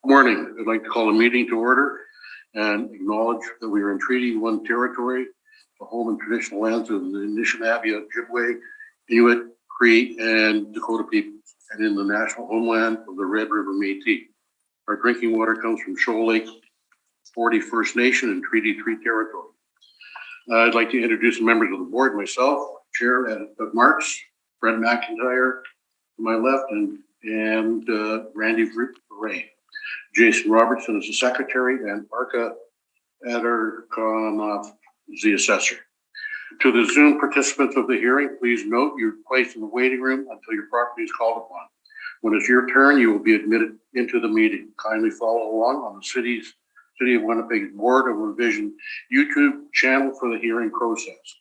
Morning. I'd like to call a meeting to order and acknowledge that we are in Treaty 1 territory, the home and traditional lands of the Anishinaabe, Ojibwe, Inuit, Cree, and Dakota peoples, and in the national homeland of the Red River Métis. Our drinking water comes from Shoal Lake 40 First Nation and Treaty 3 territory. I'd like to introduce the members of the board, myself, Chair Doug Marks, Brent McIntyre to my left, and Randy Ray. Jason Robertson is the secretary, and Arka Adarkanov is the assessor. To the Zoom participants of the hearing, please note you're placed in the waiting room until your property is called upon. When it's your turn, you will be admitted into the meeting. Kindly follow along on the City of Winnipeg Board of Revision YouTube channel for the hearing process.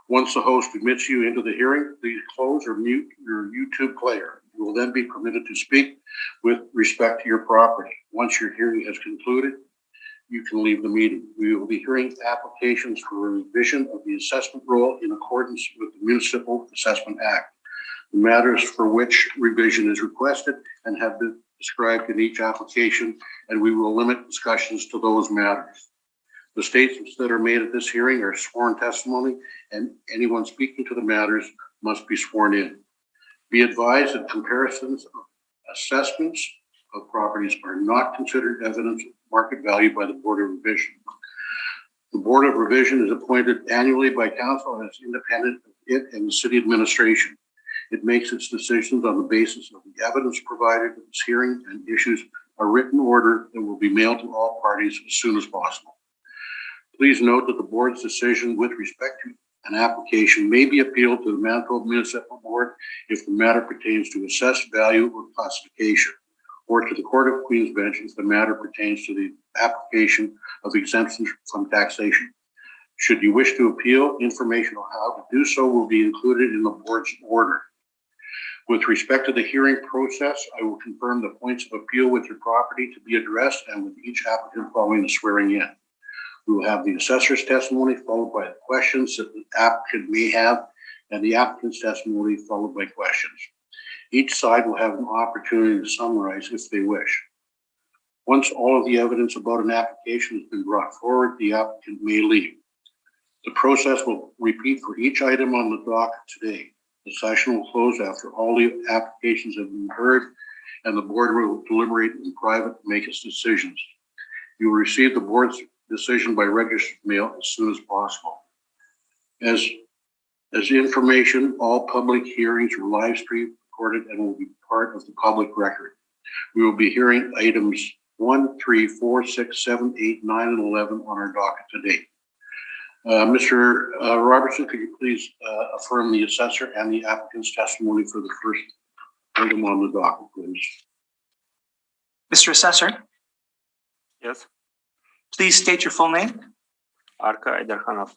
Once the host admits you into the hearing, please close or mute your YouTube player. You will then be permitted to speak with respect to your property. Once your hearing has concluded, you can leave the meeting. We will be hearing applications for a revision of the assessment roll in accordance with the Municipal Assessment Act. The matters for which revision is requested and have been described in each application, and we will limit discussions to those matters. The statements that are made at this hearing are sworn testimony, and anyone speaking to the matters must be sworn in. Be advised that comparisons of assessments of properties are not considered evidence of market value by the Board of Revision. The Board of Revision is appointed annually by Council and is independent of it and the City Administration. It makes its decisions on the basis of the evidence provided at this hearing and issues a written order that will be mailed to all parties as soon as possible. Please note that the board's decision with respect to an application may be appealed to the Manitoba Municipal Board if the matter pertains to assessed value or classification, or to the Court of Queen's Bench if the matter pertains to the application of exemptions from taxation. Should you wish to appeal, information on how to do so will be included in the board's order. With respect to the hearing process, I will confirm the points of appeal with your property to be addressed and with each applicant following the swearing in. We will have the assessor's testimony followed by the questions that the applicant may have, and the applicant's testimony followed by questions. Each side will have an opportunity to summarize if they wish. Once all of the evidence about an application has been brought forward, the applicant may leave. The process will repeat for each item on the docket today. The session will close after all the applications have been heard, and the board will deliberate in private and make its decisions. You will receive the board's decision by registered mail as soon as possible. As information, all public hearings are live streamed, recorded, and will be part of the public record. We will be hearing items 1, 3, 4, 6, 7, 8, 9, and 11 on our docket today. Mr. Robertson, could you please affirm the assessor and the applicant's testimony for the first item on the docket, please? Mr. Assessor? Yes. Please state your full name. Arka Adarkanov.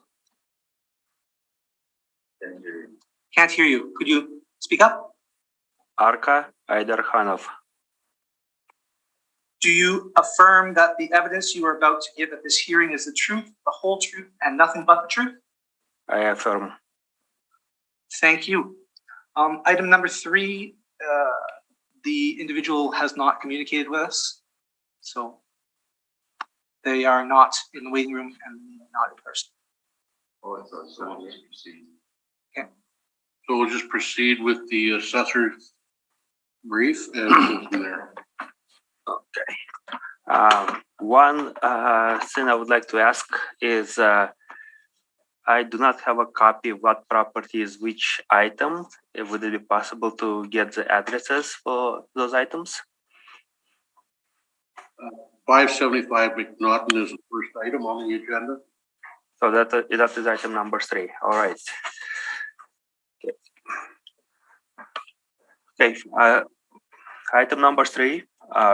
Can't hear you. Could you speak up? Arka Adarkanov. Do you affirm that the evidence you are about to give at this hearing is the truth, the whole truth, and nothing but the truth? I affirm. Thank you. Item number 3, the individual has not communicated with us, so they are not in the waiting room and not in person. Okay. So we'll just proceed with the assessor's brief and go from there. Okay. One thing I would like to ask is I do not have a copy of what property is which item. Would it be possible to get the addresses for those items? 575 McNaughton is the first item on the agenda. So that is item number 3. All right. Okay. Item number 3,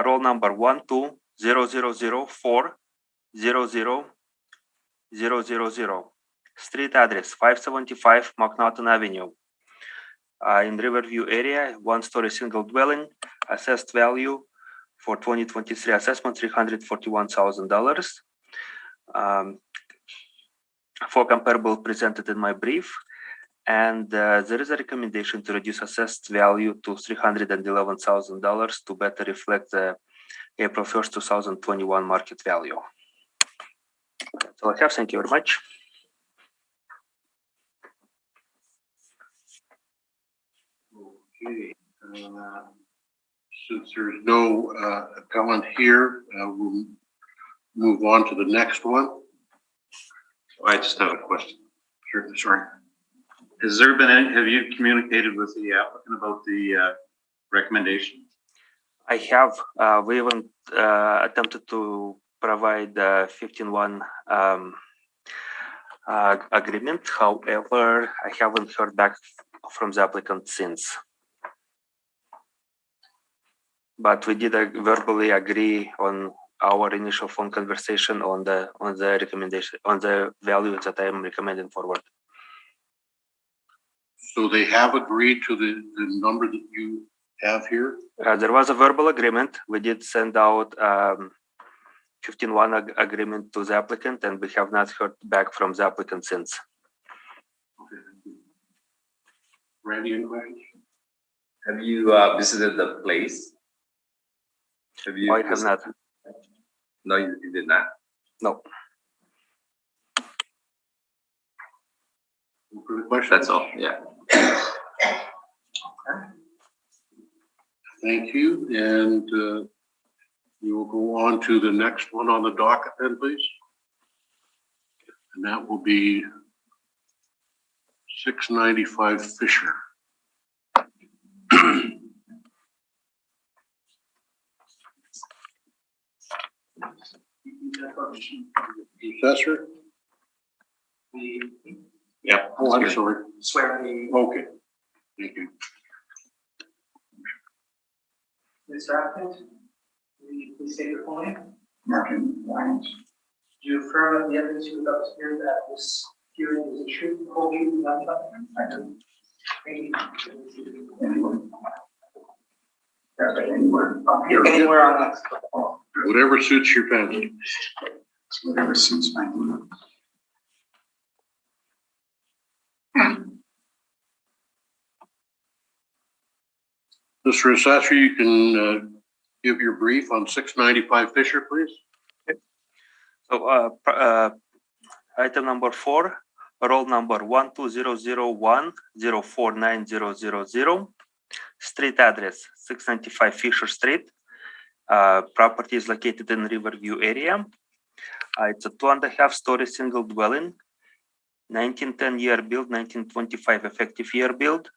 roll number 1200040000. Street address 575 McNaughton Avenue. In Riverview area, 1-story single dwelling, assessed value for 2023 assessment $341,000. For comparable presented in my brief, and there is a recommendation to reduce assessed value to $311,000 to better reflect the April 1st, 2021 market value. That's all I have. Thank you very much. Okay. Since there's no appellant here, we'll move on to the next one. I just have a question. Sure, sorry. Has there been have you communicated with the applicant about the recommendation? I have. We even attempted to provide the 15-1 agreement. However, I haven't heard back from the applicant since. But we did verbally agree on our initial phone conversation on the recommendation, on the value that I am recommending forward. So they have agreed to the number that you have here? There was a verbal agreement. We did send out 15-1 agreement to the applicant, and we have not heard back from the applicant since. Okay, thank you. Randy, any questions? Have you visited the place? Have you? I have not. No, you did not. No. No further questions? That's all. Yeah. Thank you, and we will go on to the next one on the docket then, please. And that will be 695 Fisher. Assessor? Yeah. Oh, I'm sorry. Swear me, Okay, thank you. Mr. Applicant, will you please state your full name? Martin Lyons. Do you affirm that the evidence you have here that this hearing is a true, whole truth, and nothing but the truth? I do. Thank you. Anywhere. Yeah, but anywhere. Up here. Anywhere on that. Whatever suits your fancy. Whatever suits my mood. Mr. Assessor, you can give your brief on 695 Fisher, please. So item number 4, roll number 12001049000, street address 695 Fisher Street. Property is located in Riverview area. It's a 2.5-story single dwelling, 1910 year build, 1925 effective year build.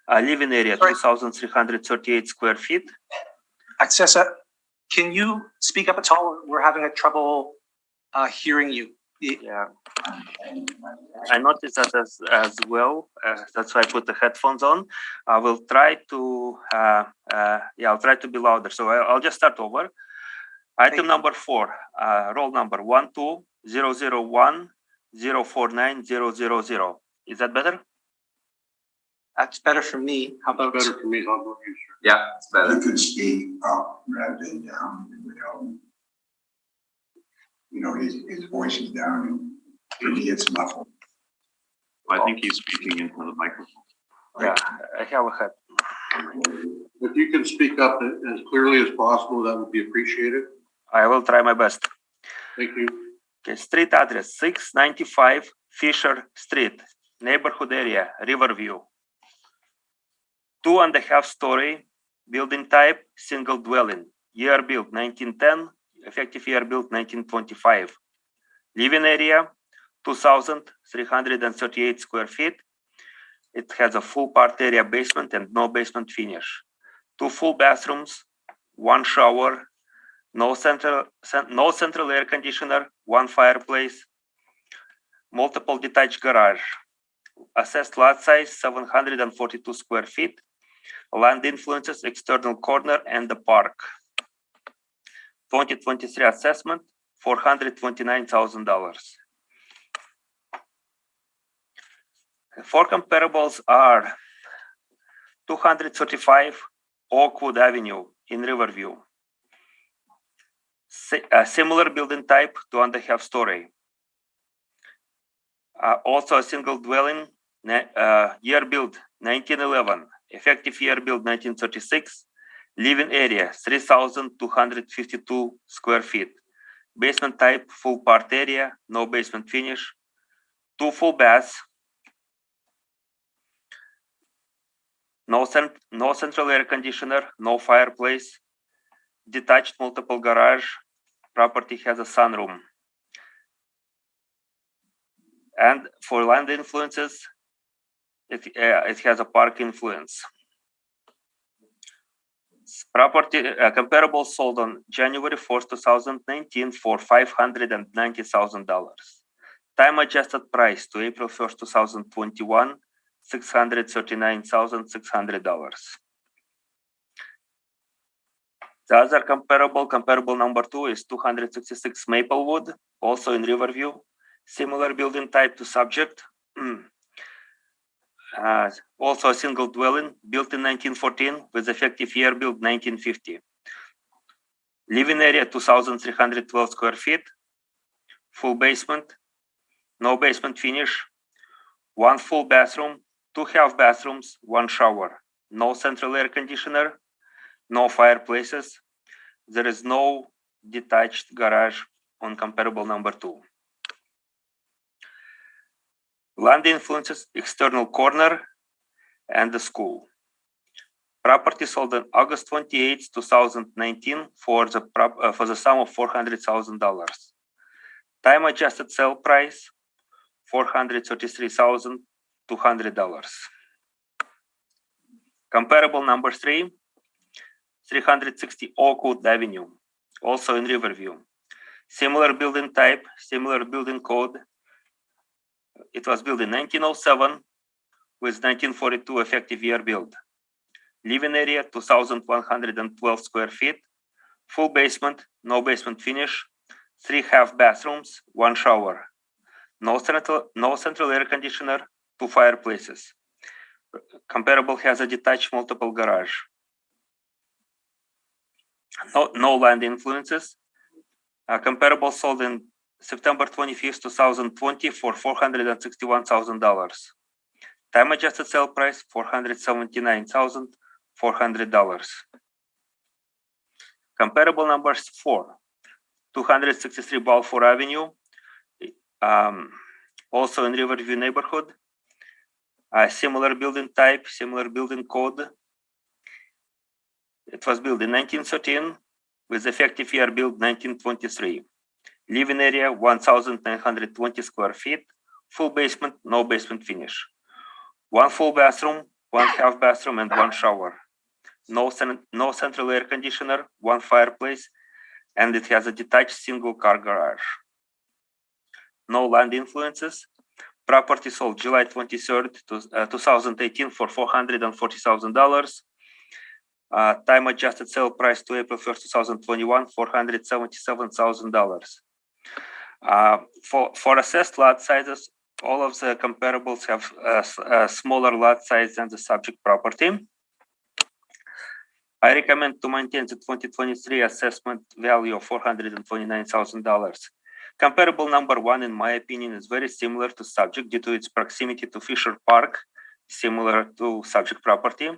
Living area, 2,338 square feet. Accessa, can you speak up at all? We're having a trouble hearing you. Yeah, I noticed that as well. That's why I put the headphones on. I will try to, I'll try to be louder. So I'll just start over. Item number 4, roll number 12001049000. Is that better? That's better for me. How about? Better for me, how about you, sir? Yeah, it's better. You could speak up rather than down. You know, his voice is down and he gets muffled. I think he's speaking into the microphone. Yeah, I have a head. If you can speak up as clearly as possible, that would be appreciated. I will try my best. Thank you. Okay, street address 695 Fisher Street, neighborhood area, Riverview. 2.5-story building type, single dwelling, year built 1910, effective year built 1925. Living area 2,338 square feet. It has a full part area basement and no basement finish. 2 full bathrooms, 1 shower, no central air conditioner, 1 fireplace, multiple detached garage. Assessed lot size 742 square feet. Land influences external corner and the park. 2023 assessment $429,000. Four comparables are 235 Oakwood Avenue in Riverview. A similar building type, 2.5-story. Also a single dwelling, year build 1911, effective year build 1936, Living area 3,252 square feet. Basement type full part area, no basement finish. 2 full baths. No central air conditioner, no fireplace. Detached multiple garage. Property has a sunroom. And for land influences, it has a park influence. Property comparable sold on January 4th, 2019 for $590,000. Time adjusted price to April 1st, 2021, $639,600. The other comparable number 2 is 266 Maplewood, also in Riverview. Similar building type to subject. Also a single dwelling, built in 1914 with effective year built 1950. Living area 2,312 square feet. Full basement, no basement finish. 1 full bathroom, 2 half bathrooms, 1 shower. No central air conditioner, no fireplaces. There is no detached garage on comparable number 2. Land influences external corner and the school. Property sold on August 28, 2019 for the sum of $400,000. Time adjusted sale price $433,200. Comparable number 3, 360 Oakwood Avenue, also in Riverview. Similar building type, similar building code. It was built in 1907 with 1942 effective year build. Living area 2,112 square feet. Full basement, no basement finish. 3 half bathrooms, 1 shower. No central air conditioner, 2 fireplaces. Comparable has a detached multiple garage. No land influences. Comparable sold in September 25th, 2020 for $461,000. Time adjusted sale price $479,400. Comparable numbers 4, 263 Balfour Avenue, also in Riverview neighborhood. Similar building type, similar building code. It was built in 1913 with effective year built 1923. Living area 1,920 square feet. Full basement, no basement finish. 1 full bathroom, 1 half bathroom, and 1 shower. No central air conditioner, 1 fireplace, and it has a detached single car garage. No land influences. Property sold July 23rd, 2018 for $440,000. Time adjusted sale price to April 1st, 2021, $477,000. For assessed lot sizes, all of the comparables have a smaller lot size than the subject property. I recommend to maintain the 2023 assessment value of $429,000. Comparable number 1, in my opinion, is very similar to subject due to its proximity to Fisher Park, similar to subject property.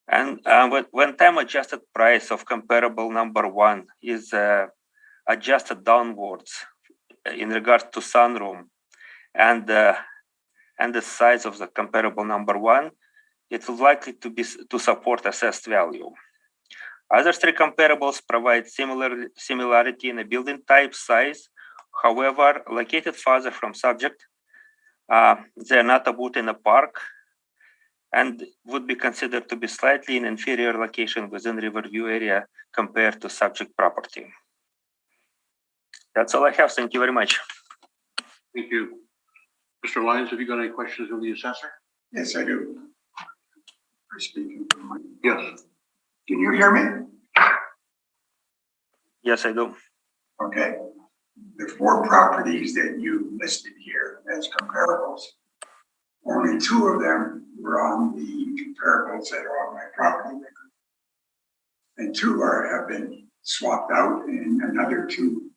And when time adjusted price of comparable number 1 is adjusted downwards in regards to sunroom and the size of the comparable number 1, it will likely to support assessed value. Other 3 comparables provide similarity in a building type, size. However, located farther from subject, they are not about in a park and would be considered to be slightly in inferior location within Riverview area compared to subject property. That's all I have. Thank you very much. Thank you. Mr. Lyons, have you got any questions of the assessor? Yes, I do. Are you speaking? Yes. Can you hear me? Yes, I do. Okay. The 4 properties that you listed here as comparables, only 2 of them were on the comparables that are on my property record. And 2 have been swapped out and another 2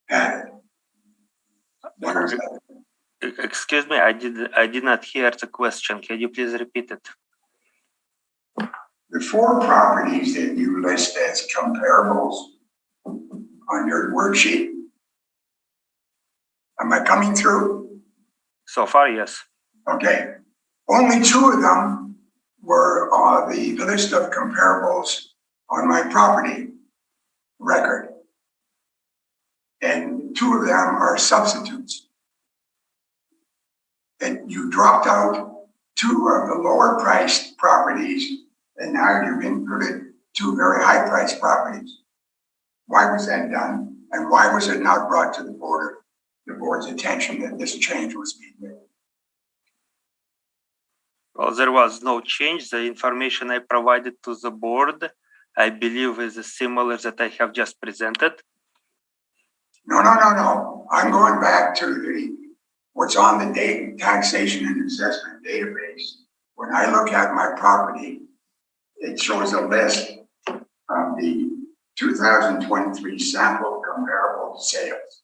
added. What is that? Excuse me, I did not hear the question. Can you please repeat it? the 4 properties that you list as comparables on your worksheet, am I coming through? So far, yes. Okay. Only 2 of them were on the list of comparables on my property record. And 2 of them are substitutes. And you dropped out 2 of the lower priced properties, and now you've included 2 very high priced properties. Why was that done? And why was it not brought to the board's attention that this change was being made? Well, there was no change. The information I provided to the board, I believe, is similar that I have just presented. No. I'm going back to what's on the taxation and assessment database. When I look at my property, it shows a list of the 2023 sample comparable sales.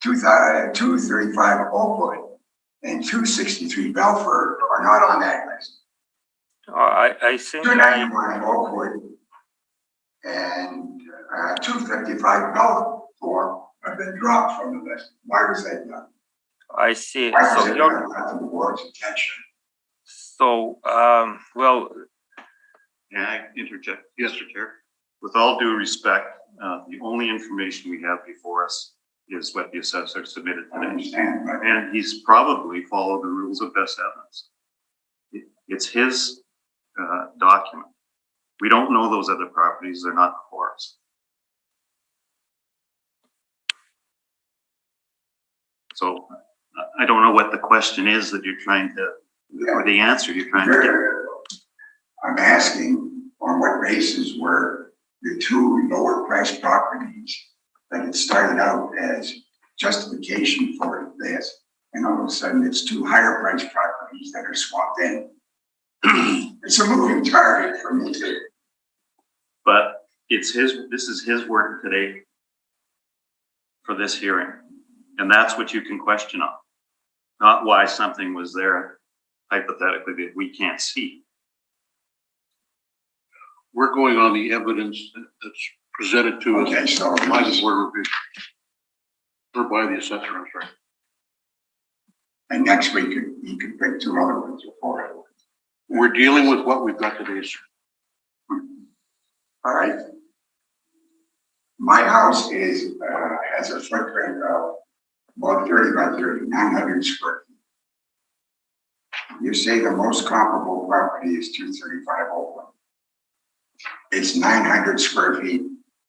235 Oakwood and 263 Belford are not on that list. I think 291 Oakwood and 255 Belford have been dropped from the list. Why was that done? I see. Why was So it your not brought to the board's attention? so well, Can I interject? Yes, Mr. Chair. With all due respect, the only information we have before us is what the assessor submitted I today. understand, but And he's probably followed the rules of best evidence. It's his document. We don't know those other properties. They're not before us. So I don't know what the question is that you're trying to, or the answer you're trying to get. I'm asking on what basis were the 2 lower priced properties that had started out as justification for this, and all of a sudden it's 2 higher priced properties that are swapped in. It's a moving target for me too. But this is his work today for this hearing. And that's what you can question on, not why something was there hypothetically that we can't see. We're going on the evidence that's presented to us Okay, so by the board review. Or by the assessor, I'm sorry. and next week you could pick 2 other ones for it. We're dealing with what we've got today, sir. All right. My house has a footprint of about 30 by 30, 900 square feet. You say the most comparable property is 235 Oakland. It's 900 square feet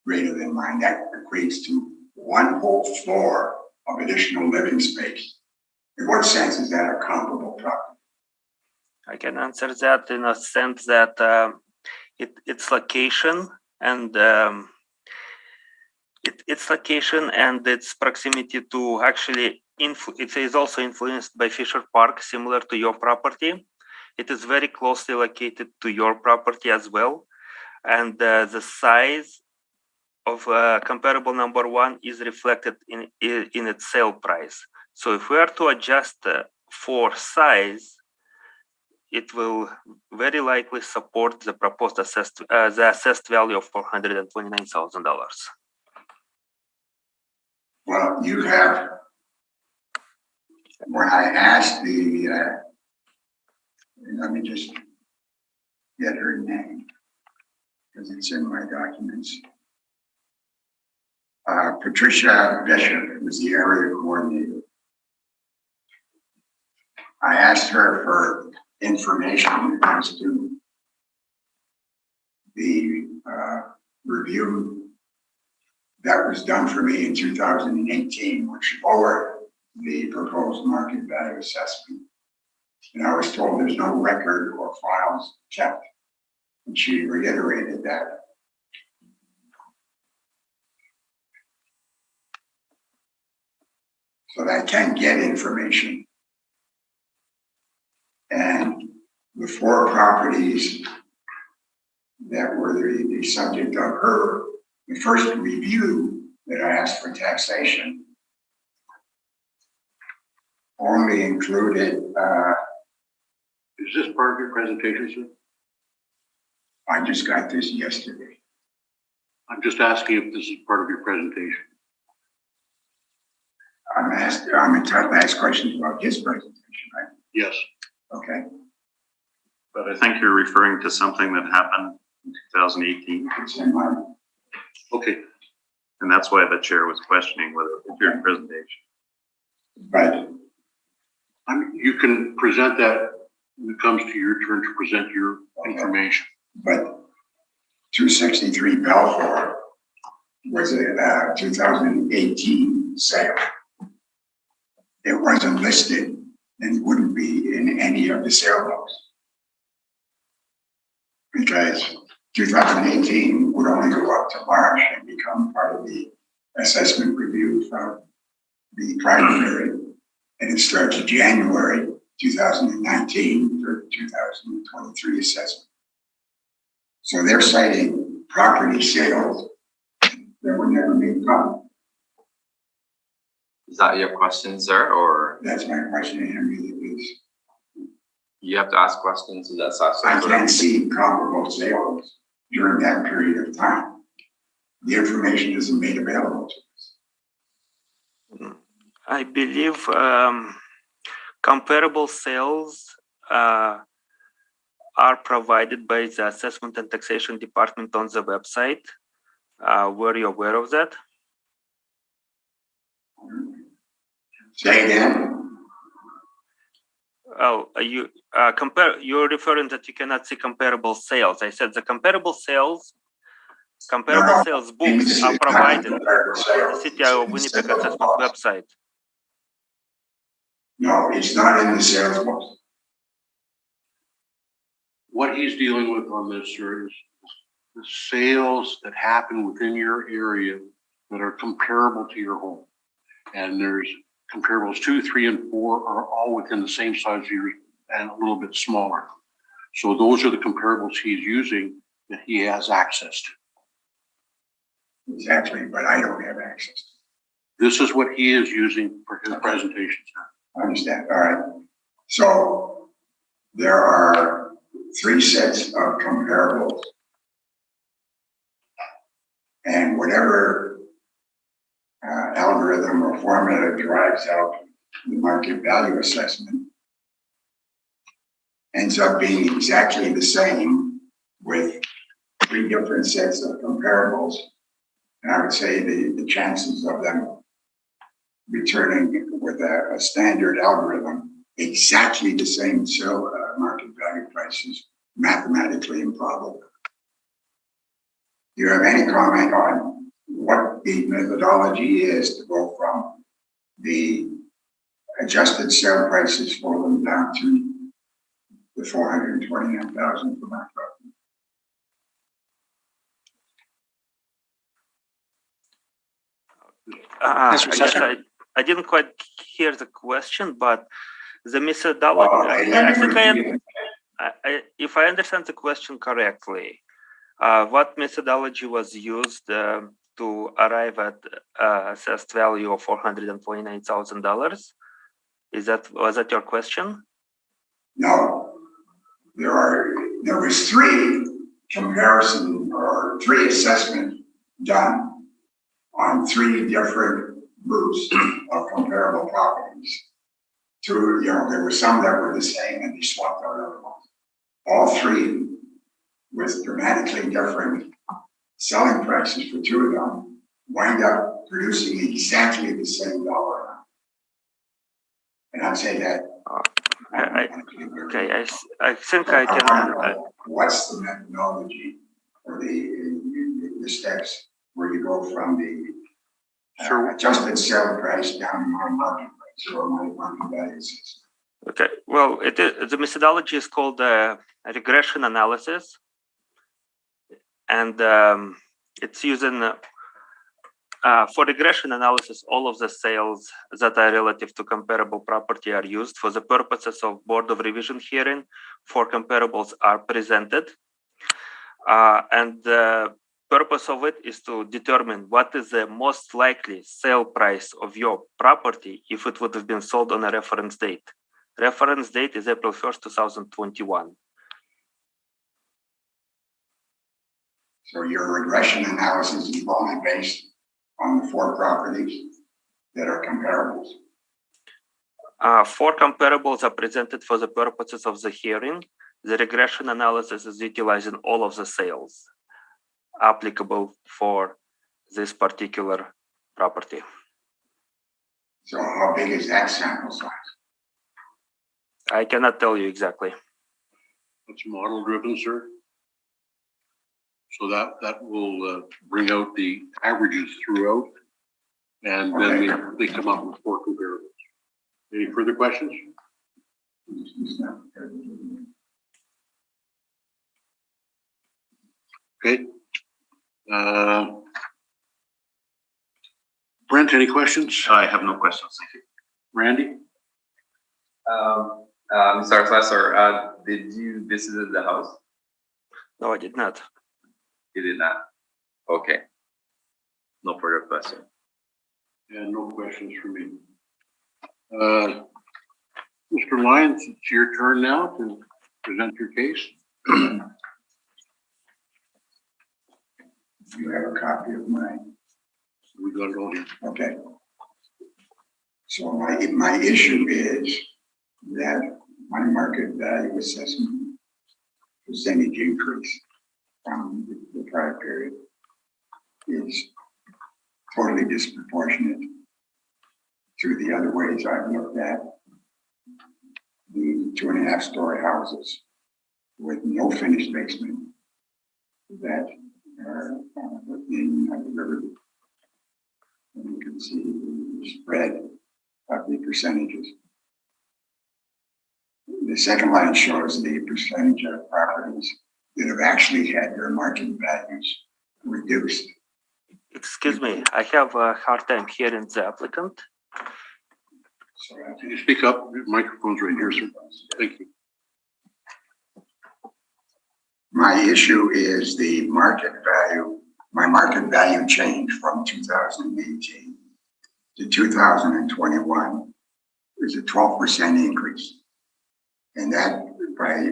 greater than mine. That equates to 1 whole floor of additional living space. In what sense is that a comparable property? I can answer that in a sense that its location and its location and its proximity to actually it is also influenced by Fisher Park, similar to your property. It is very closely located to your property as well, and the size of comparable number 1 is reflected in its sale price. So if we are to adjust for size, it will very likely support the proposed assessed value of $429,000. Well, you have, when I asked let me just get her name, because it's in my documents. Patricia Bishop was the area coordinator. I asked her for information as to the review that was done for me in 2018, which lowered the proposed market value assessment. And I was told there's no record or files kept. And she reiterated that. So that I can get information. And the 4 properties that were the subject of the first review that I asked for taxation only included Is this part of your presentation, sir? I just got this yesterday. I'm just asking if this is part of your presentation. I'm entitled to ask questions about his presentation, right? Yes. Okay. But I think you're referring to something that happened in 2018, It's in my, Okay. and that's why the chair was questioning whether it was your presentation. but You can present that when it comes to your turn to present your information. But 263 Balfour was a 2018 sale. It wasn't listed and wouldn't be in any of the sale books. Because 2018 would only go up to March and become part of the assessment review from the prior period. And it starts January 2019 for 2023 assessment. So they're citing property sales that were never made public. Is that your question, sir, or That's my question to him, really, is you have to ask questions to that side? I can't see comparable sales during that period of time. The information isn't made available to us. I believe comparable sales are provided by the Assessment and Taxation Department on the website. Were you aware of that? Say again? Oh, you're referring that you cannot see comparable sales. I said the comparable sales books are provided on the City of Winnipeg Assessment website. No, it's not in the sales books. What he's dealing with on this, sir, is the sales that happen within your area that are comparable to your home. And there's comparables 2, 3, and 4 are all within the same size as yours and a little bit smaller. So those are the comparables he's using that he has access to. Exactly, but I don't have access. This is what he is using for his presentation, sir. I understand, all right. So there are 3 sets of comparables. And whatever algorithm or formula derives out the market value assessment ends up being exactly the same with 3 different sets of comparables. And I would say the chances of them returning with a standard algorithm exactly the same market value prices mathematically improbable. Do you have any comment on what the methodology is to go from the adjusted sale prices for them down to the 429,000 for my property? I didn't quite hear the question, but the methodology. If I understand the question correctly, what methodology was used to arrive at assessed value of $429,000? Was that your question? No, there was 3 comparison or 3 assessments done on 3 different groups of comparable properties. There were some that were the same and they swapped out other ones. All 3 with dramatically different selling prices for 2 of them wind up producing exactly the same dollar amount. And I'd say that. I think I can. What's the methodology or the steps where you go from the adjusted sale price down to my market price or my market value system? Okay, well, the methodology is called regression analysis, and it's using for regression analysis, all of the sales that are relative to comparable property are used. For the purposes of Board of Revision hearing, 4 comparables are presented, and the purpose of it is to determine what is the most likely sale price of your property if it would have been sold on a reference date. Reference date is April 1st, 2021. So your regression analysis is only based on the 4 properties that are comparables. 4 comparables are presented for the purposes of the hearing. The regression analysis is utilizing all of the sales applicable for this particular property. So how big is that sample size? I cannot tell you exactly. It's model driven, sir. So that will bring out the averages throughout, and then they come up with 4 comparables. Any further questions? Okay. Brent, any questions? I have no questions, thank you. Randy? Mr. Assessor, did you visit the house? No, I did not. You did not. Okay. No further question. And no questions for me. Mr. Lyons, it's your turn now to present your case. You have a copy of mine. We got it all here. Okay. So my issue is that my market value assessment percentage increase from the prior period is totally disproportionate to the other ways I've looked at the 2.5-story houses with no finished basement that are in the river. And you can see the spread of the percentages. The second line shows the percentage of properties that have actually had their market values reduced. Excuse me, I have a hard time hearing the applicant. So Can you speak up? The microphone's right here, sir. Thank you. my issue is the market value. My market value change from 2018 to 2021 is a 12% increase. And that by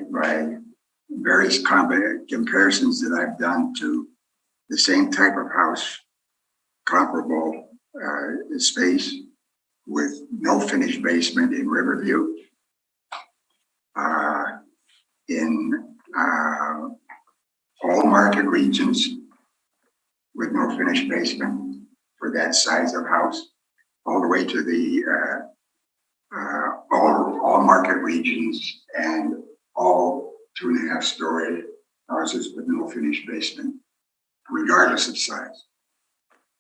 various comparisons that I've done to the same type of house, comparable space with no finished basement in Riverview, in all market regions with no finished basement for that size of house, all the way to the all market regions and all 2.5-story houses with no finished basement, regardless of size.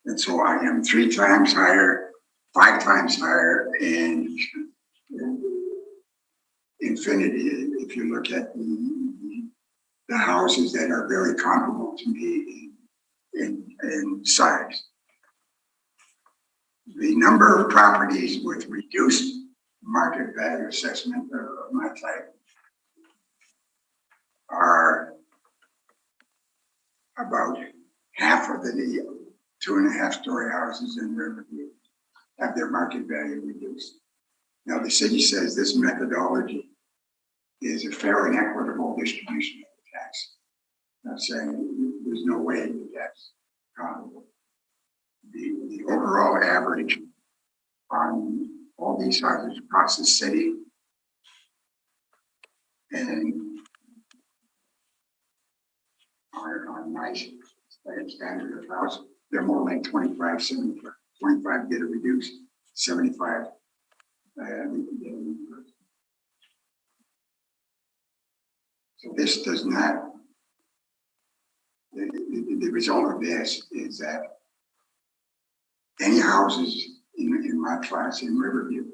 And so I am 3 times higher, 5 times higher, and infinity if you look at the houses that are very comparable to me in size. The number of properties with reduced market value assessment of my type are about half of the 2.5-story houses in Riverview have their market value reduced. Now, the city says this methodology is a fair and equitable distribution of the tax. I'm saying there's no way that that's comparable. The overall average on all these houses across the city and on my standard of house, they're more like 25, 75. 25 get it reduced, 75 get it reduced. So this does not, the result of this is that any houses in my class in Riverview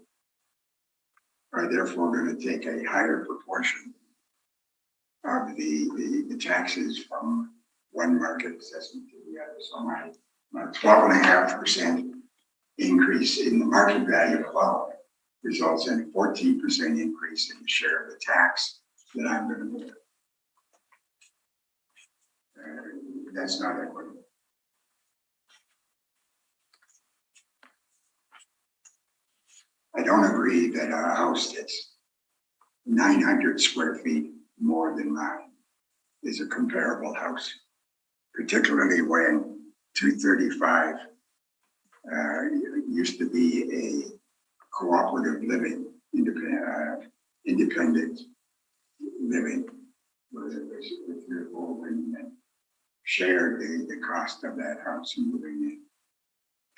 are therefore going to take a higher proportion of the taxes from one market assessment to the other. So my 12.5% increase in the market value alone results in a 14% increase in the share of the tax that I'm going to pay. That's not equitable. I don't agree that a house that's 900 square feet more than mine is a comparable house, particularly when 235 used to be a cooperative living, independent living, where it was if you're over and shared the cost of that house and moving in.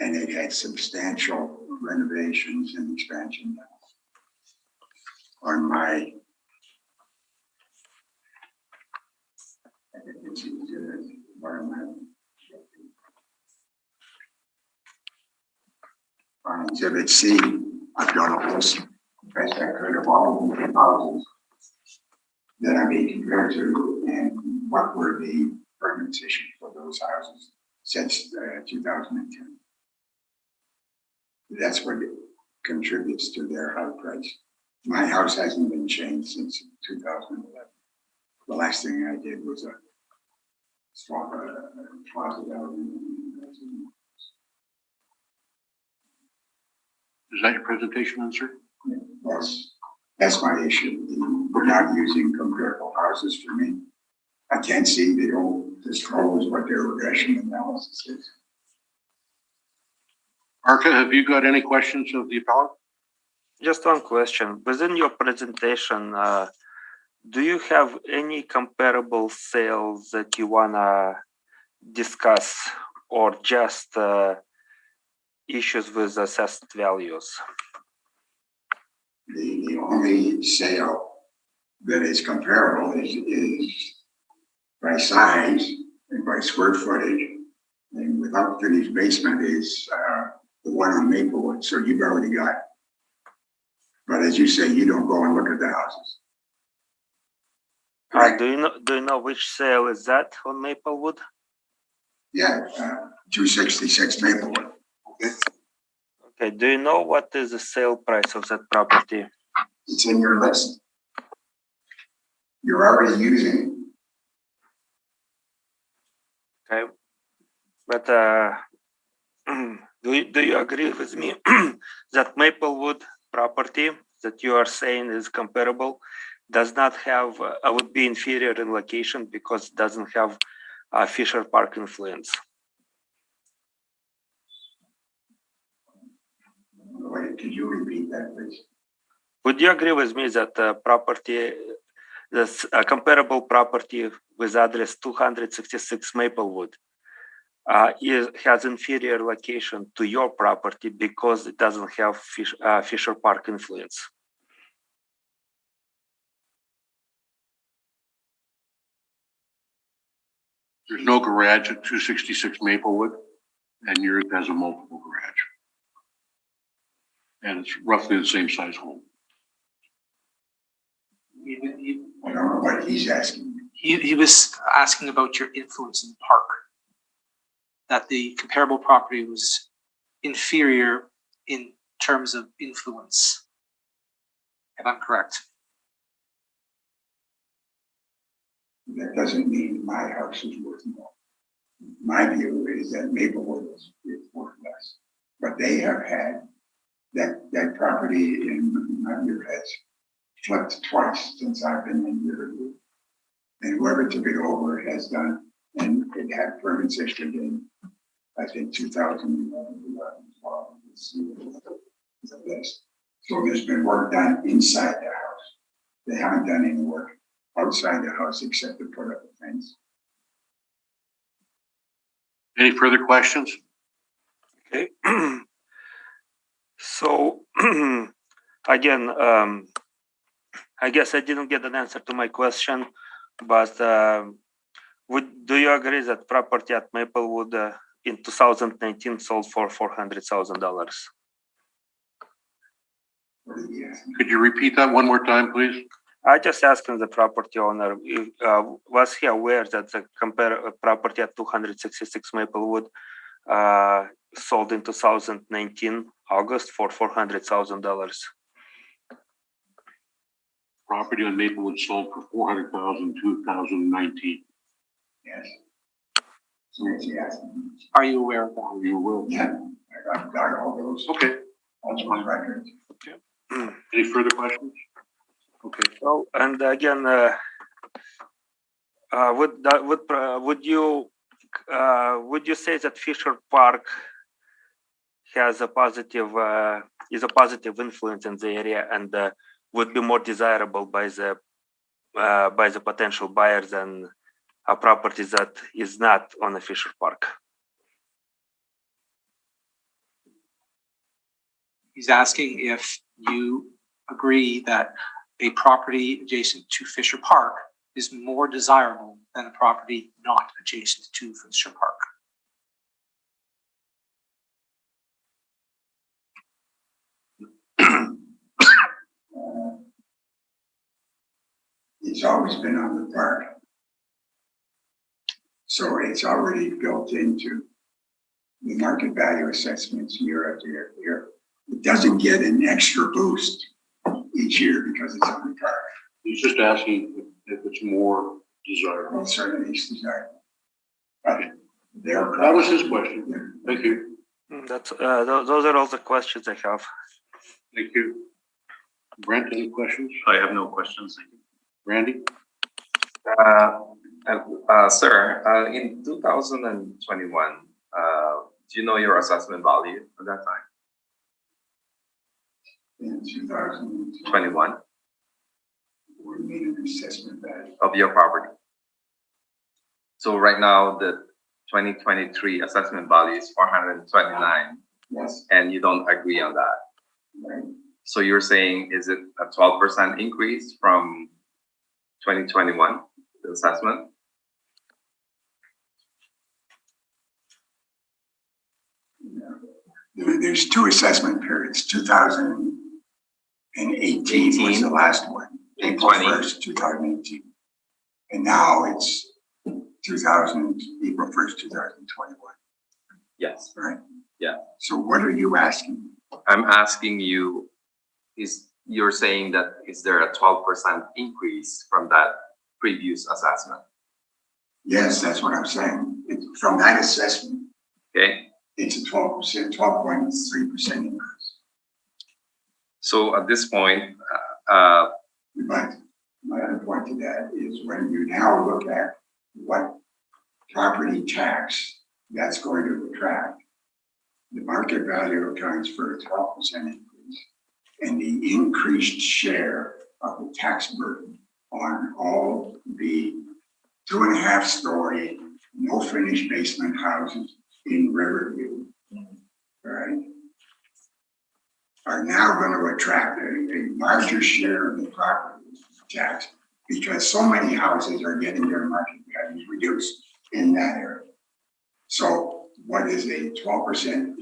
And it had substantial renovations and expansion on my, I think it's environment. On Exhibit C, I've done a list, best I could, of all of the houses that I made compared to, and what were the permits issued for those houses since 2010. That's what contributes to their high price. My house hasn't been changed since 2011. The last thing I did was a swap a closet out. Is that your presentation, then, sir? That's my issue. We're not using comparable houses for me. I can't see, they don't disclose what their regression analysis is. Arca, have you got any questions of the appellant? Just one question. Within your presentation, do you have any comparable sales that you wanna discuss, or just issues with assessed values? The only sale that is comparable is by size and by square footage, and without finished basement is the one on Maplewood. So you've already got. But as you say, you don't go and look at the houses. Right. Do you know which sale is that on Maplewood? Yeah, 266 Maplewood. Okay. Okay. Do you know what is the sale price of that property? It's in your list. You're already using it. Okay, but do you agree with me that Maplewood property that you are saying is comparable does not have would be inferior in location because it doesn't have Fisher Park influence? Wait, could you repeat that, please? Would you agree with me that this comparable property with address 266 Maplewood has inferior location to your property because it doesn't have Fisher Park influence? There's no garage at 266 Maplewood, and yours has a multiple garage. And it's roughly the same size home. I don't know what he's asking. He was asking about your influence in the park, that the comparable property was inferior in terms of influence, if I'm correct. That doesn't mean my house is worth more. My view is that Maplewood is worth less. But they have had that property in my view has flipped twice since I've been in your group. And whoever took it over has done, and it had permits issued in, I think, 2011, 12, this. So there's been work done inside the house. They haven't done any work outside the house except to put up a fence. Any further questions? Okay. So again, I guess I didn't get an answer to my question, but do you agree that property at Maplewood in 2019 sold for $400,000? Could you repeat that one more time, please? I just asking the property owner, was he aware that the property at 266 Maplewood sold in 2019 August for $400,000? Property on Maplewood sold for $400,000 in 2019. Yes. So yes. Are you aware of that? Oh, you will. Yeah, I've got all those. Okay. That's my record. Any further questions? Okay. So, and again, would you say that Fisher Park has a positive is a positive influence in the area and would be more desirable by the potential buyers than a property that is not on a Fisher Park? He's asking if you agree that a property adjacent to Fisher Park is more desirable than a property not adjacent to Fisher Park. It's always been on the park. So it's already built into the market value assessments year after year after year. It doesn't get an extra boost each year because it's on the park. He's just asking if it's more desirable. Well, certainly it's desirable. But they're. That was his question. Thank you. That's those are all the questions I have. Thank you. Brent, any questions? I have no questions. Thank you. Randy? Sir, in 2021, do you know your assessment value at that time? In 2021, 21 we made an assessment value. of your property. So right now, the 2023 assessment value is 429, Yes. and you don't agree on that. Right. So you're saying, is it a 12% increase from 2021, the assessment? There's two assessment periods. 2018 was the last one, April 1st, 2018. And now it's April 1st, 2021, Yes. right? Yeah. So what are you asking? I'm asking you, you're saying that is there a 12% increase from that previous assessment? Yes, that's what I'm saying. From that assessment, Okay. it's a 12%, 12.3% increase. So at this point, But my other point to that is when you now look at what property tax that's going to attract, the market value accounts for a 12% increase, and the increased share of the tax burden on all the 2.5-story, no finished basement houses in Riverview, right, are now going to attract a larger share of the property tax because so many houses are getting their market values reduced in that area. So what is a 12%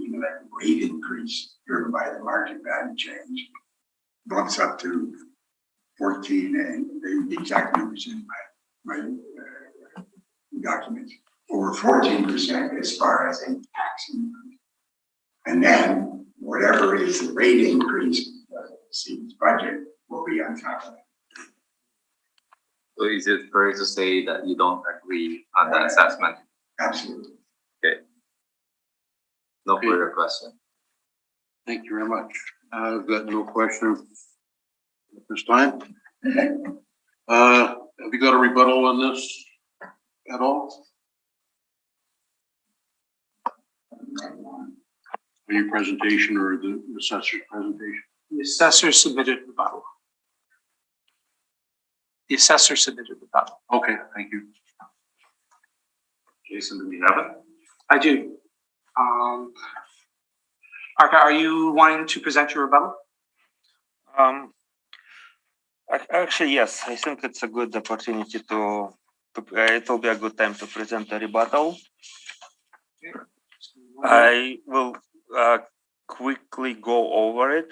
rate increase driven by the market value change bumps up to 14, and the exact numbers in my documents, over 14% as far as a tax increase. And then whatever is the rate increase, city's budget will be on top of that. so is it fair to say that you don't agree on that assessment? Absolutely. No Okay. further question. Thank you very much. I've got no questions at this time. Have you got a rebuttal on this at all? Your presentation or the assessor's presentation? The assessor submitted rebuttal. The assessor submitted rebuttal. Okay, thank you. Jason, do we have it? I do. Arca, are you wanting to present your rebuttal? Actually, yes. I think it's a good opportunity to it will be a good time to present the rebuttal. I will quickly go over it.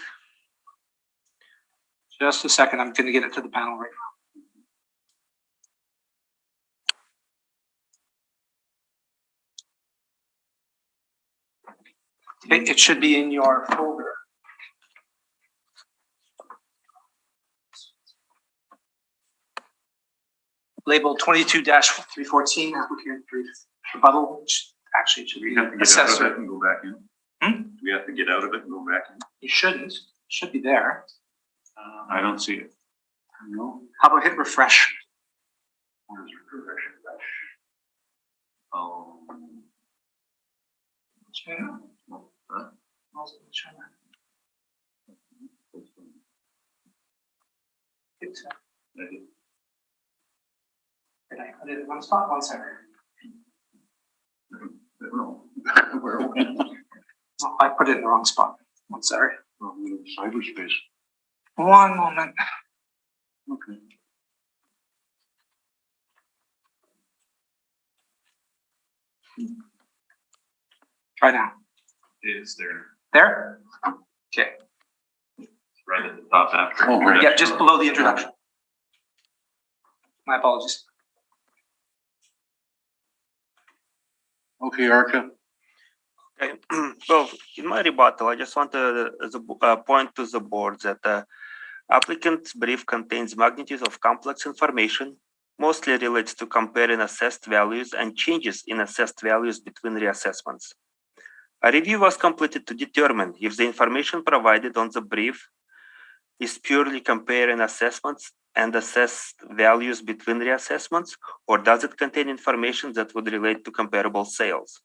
Just a second, I'm going to get it to the panel right now. It should be in your folder. Labeled 22-314 applicant brief rebuttal, which actually should Do we be have to get out of assessor. it and go back in? Do we have to get out of it and go back in? You shouldn't. It should be there. I don't see it. No. How about hit refresh? Where's the correction? Oh. Huh? Did I put it in one spot? One second. No. Where? Oh, I put it in the wrong spot. One sorry. Cyberspace. One moment. Okay. Try now. Is there There? Okay. right at the top after? Oh, right. Yeah, just below the introduction. My apologies. Okay, Arca. Okay. Well, in my rebuttal, I just want to point to the board that the applicant's brief contains magnitudes of complex information, mostly relates to comparing assessed values and changes in assessed values between reassessments. A review was completed to determine if the information provided on the brief is purely comparing assessments and assessed values between reassessments, or does it contain information that would relate to comparable sales?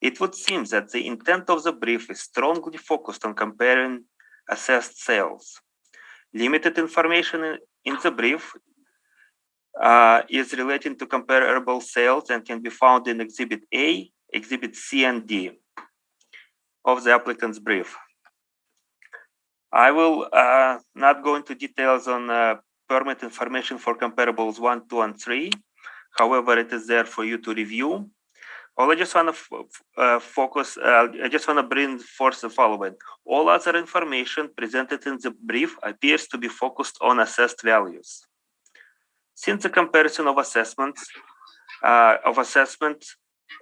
It would seem that the intent of the brief is strongly focused on comparing assessed sales. Limited information in the brief is relating to comparable sales and can be found in Exhibit A, Exhibit C, and D of the applicant's brief. I will not go into details on permit information for comparables 1, 2, and 3. However, it is there for you to review. All I just want to focus, I just want to bring forth the following. All other information presented in the brief appears to be focused on assessed values. Since the comparison of assessment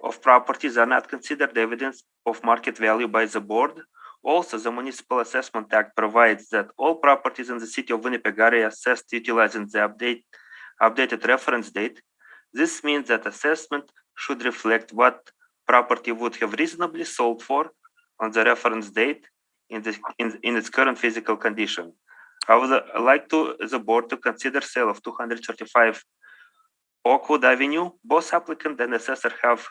of properties are not considered evidence of market value by the board, also the Municipal Assessment Act provides that all properties in the city of Winnipeg are assessed utilizing the updated reference date. This means that assessment should reflect what property would have reasonably sold for on the reference date in its current physical condition. I would like the board to consider sale of 235 Oakwood Avenue. Both applicant and assessor have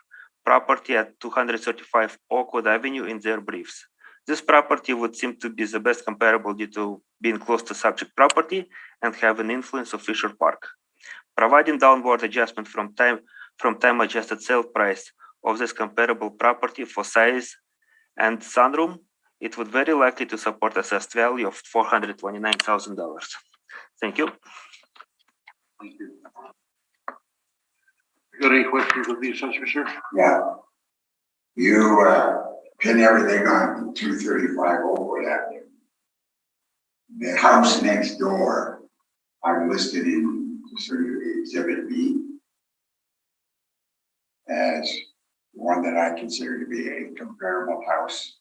property at 235 Oakwood Avenue in their briefs. This property would seem to be the best comparable due to being close to subject property and have an influence of Fisher Park. Providing downward adjustment from time adjusted sale price of this comparable property for size and sunroom, it would very likely to support assessed value of $429,000. Thank you. Thank you. You got any questions of the assessor, sir? Yeah. You pin everything on 235 Oakwood Avenue. The house next door, I'm listed in Exhibit B as one that I consider to be a comparable house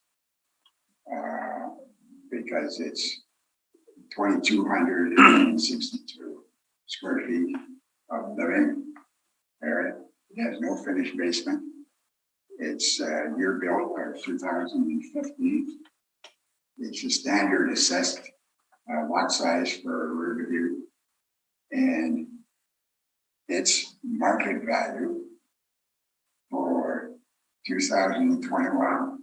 because it's 2,262 square feet of living area. It has no finished basement. It's year built of 2015. It's a standard assessed lot size for Riverview, and its market value for 2021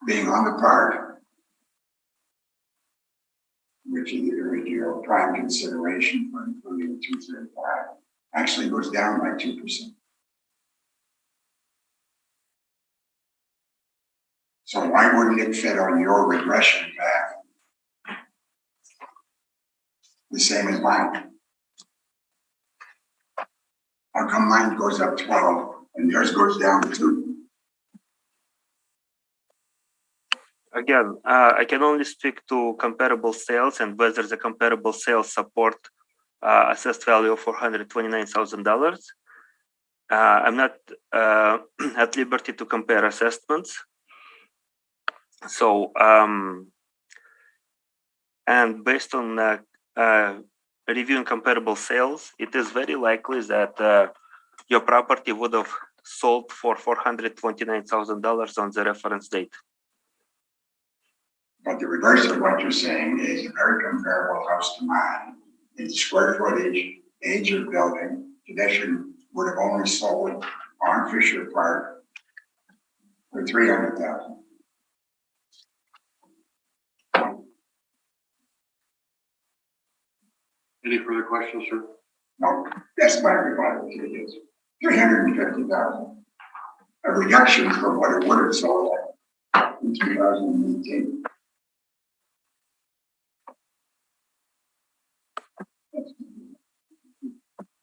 being on the part, which is your prime consideration for including 235, actually goes down by 2%. So why wouldn't it fit on your regression path the same as mine? How come mine goes up 12 and yours goes down 2? Again, I can only speak to comparable sales and whether the comparable sales support assessed value of $429,000. I'm not at liberty to compare assessments. So, and based on reviewing comparable sales, it is very likely that your property would have sold for $429,000 on the reference date. But the reverse of what you're saying is a very comparable house to mine. In square footage, age of building, condition would have only sold on Fisher Park for $300,000. Any further questions, sir? No, that's my rebuttal to it is $350,000. A reduction from what it would have sold at in 2018.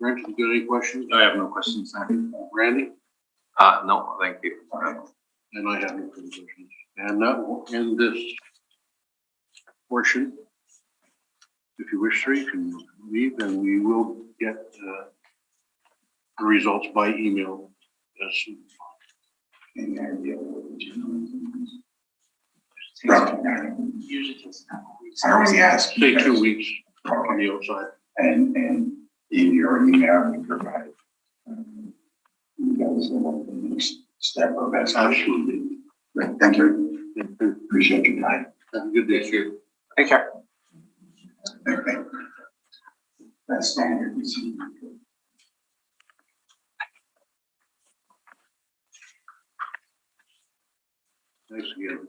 Brent, you got any questions? I have no questions. Thank you. Randy? No, thank you. And I have no further questions. And that will end this portion. If you wish, sir, you can leave, and we will get the results by email as soon. Any idea what Usually takes a couple weeks. I only ask. Say 2 because- weeks on the outside. And in your email, you provide, you guys know the next step of that. Absolutely. Great, thank you. Appreciate your time. Have a good day. Thank you. Take care. Okay. That's standard. You see. Thanks again.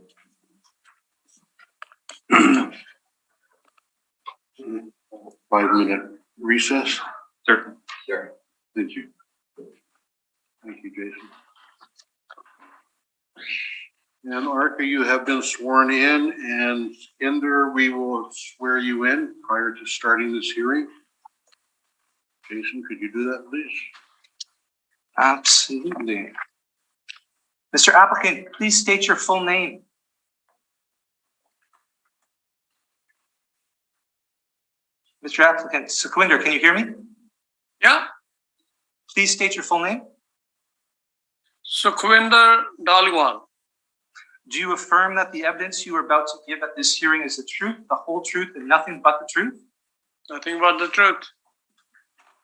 5-minute recess. Certainly. Sure. Thank you. Thank you, Jason. And Arca, you have been sworn in, and Skinder, we will swear you in prior to starting this hearing. Jason, could you do that, please? Absolutely. Mr. Applicant, please state your full name. Mr. Applicant, Sukhwinder, can you hear me? Yeah, Please state your full name. Sukhwinder Dhaliwal. Do you affirm that the evidence you are about to give at this hearing is the truth, the whole truth, and nothing but the truth? Nothing but the truth.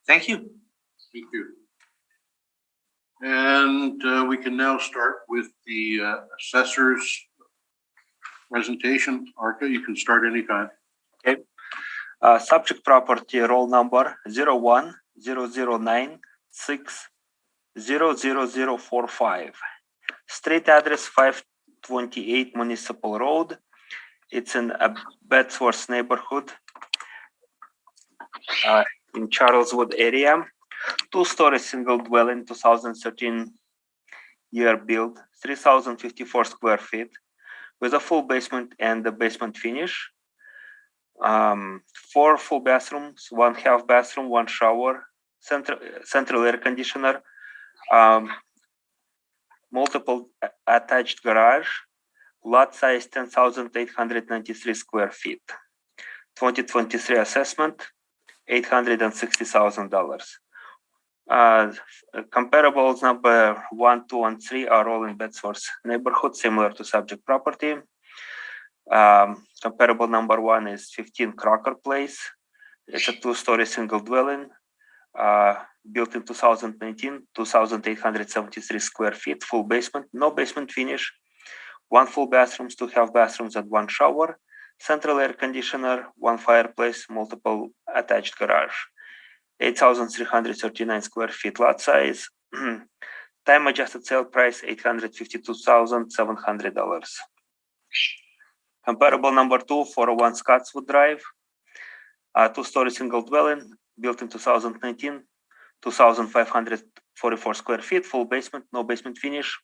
Thank you. Thank you. And we can now start with the assessor's presentation. Arca, you can start anytime. Subject property roll number 010096000045. Street address 528 Municipal Road. It's in a Bedsworth neighborhood in Charleswood area. 2-story single dwelling, 2013 year build, 3,054 square feet with a full basement and the basement finish. 4 full bathrooms, 1 half bathroom, 1 shower, central air conditioner, multiple attached garage, lot size 10,893 square feet. 2023 assessment, $860,000. Comparables number 1, 2, and 3 are all in Bedsworth neighborhood, similar to subject property. Comparable number 1 is 15 Crocker Place. It's a 2-story single dwelling, built in 2019, 2,873 square feet, full basement, no basement finish, 1 full bathrooms, 2 half bathrooms, and 1 shower, central air conditioner, 1 fireplace, multiple attached garage. 8,339 square feet lot size. Time adjusted sale price $852,700. Comparable number 2, 401 Scottswood Drive, 2-story single dwelling, built in 2019, 2,544 square feet, full basement, no basement finish,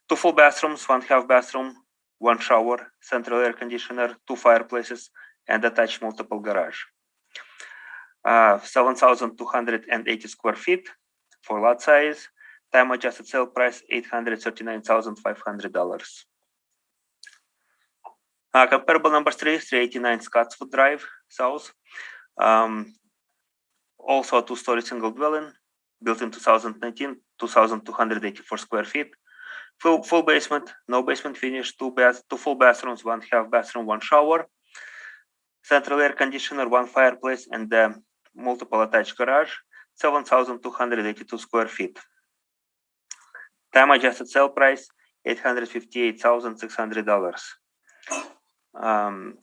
2 full bathrooms, 1 half bathroom, 1 shower, central air conditioner, 2 fireplaces, and attached multiple garage. 7,280 square feet for lot size. Time adjusted sale price $839,500. Comparable number 3, 389 Scottswood Drive, South. Also a 2-story single dwelling, built in 2019, 2,284 square feet. Full basement, no basement finish, 2 full bathrooms, 1 half bathroom, 1 shower, central air conditioner, 1 fireplace, and multiple attached garage, 7,282 square feet. Time adjusted sale price $858,600.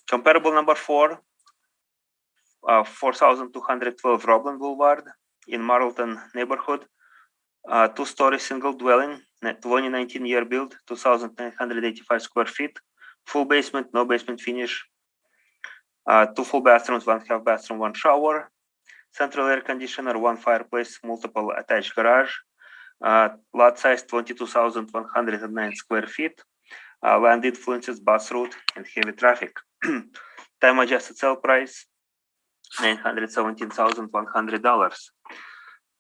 Comparable number 4, 4,212 Roblin Boulevard in Marlton neighborhood. 2-story single dwelling, 2019 year build, 2,985 square feet, full basement, no basement finish, 2 full bathrooms, 1 half bathroom, 1 shower, central air conditioner, 1 fireplace, multiple attached garage, lot size 22,109 square feet, land influences, bus route, and heavy traffic. Time adjusted sale price, $917,100.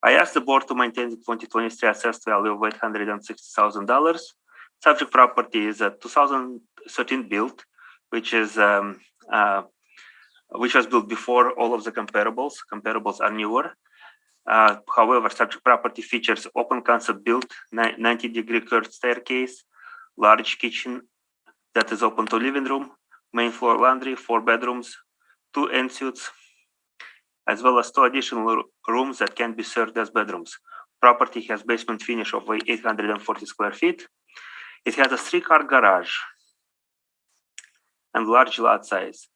I asked the board to maintain the 2023 assessed value of $860,000. Subject property is a 2013 built, which was built before all of the comparables. Comparables are newer. However, subject property features open concept built, 90-degree curved staircase, large kitchen that is open to living room, main floor laundry, 4 bedrooms, 2 en-suites, as well as 2 additional rooms that can be served as bedrooms. Property has basement finish of 840 square feet. It has a 3-car garage and large lot size.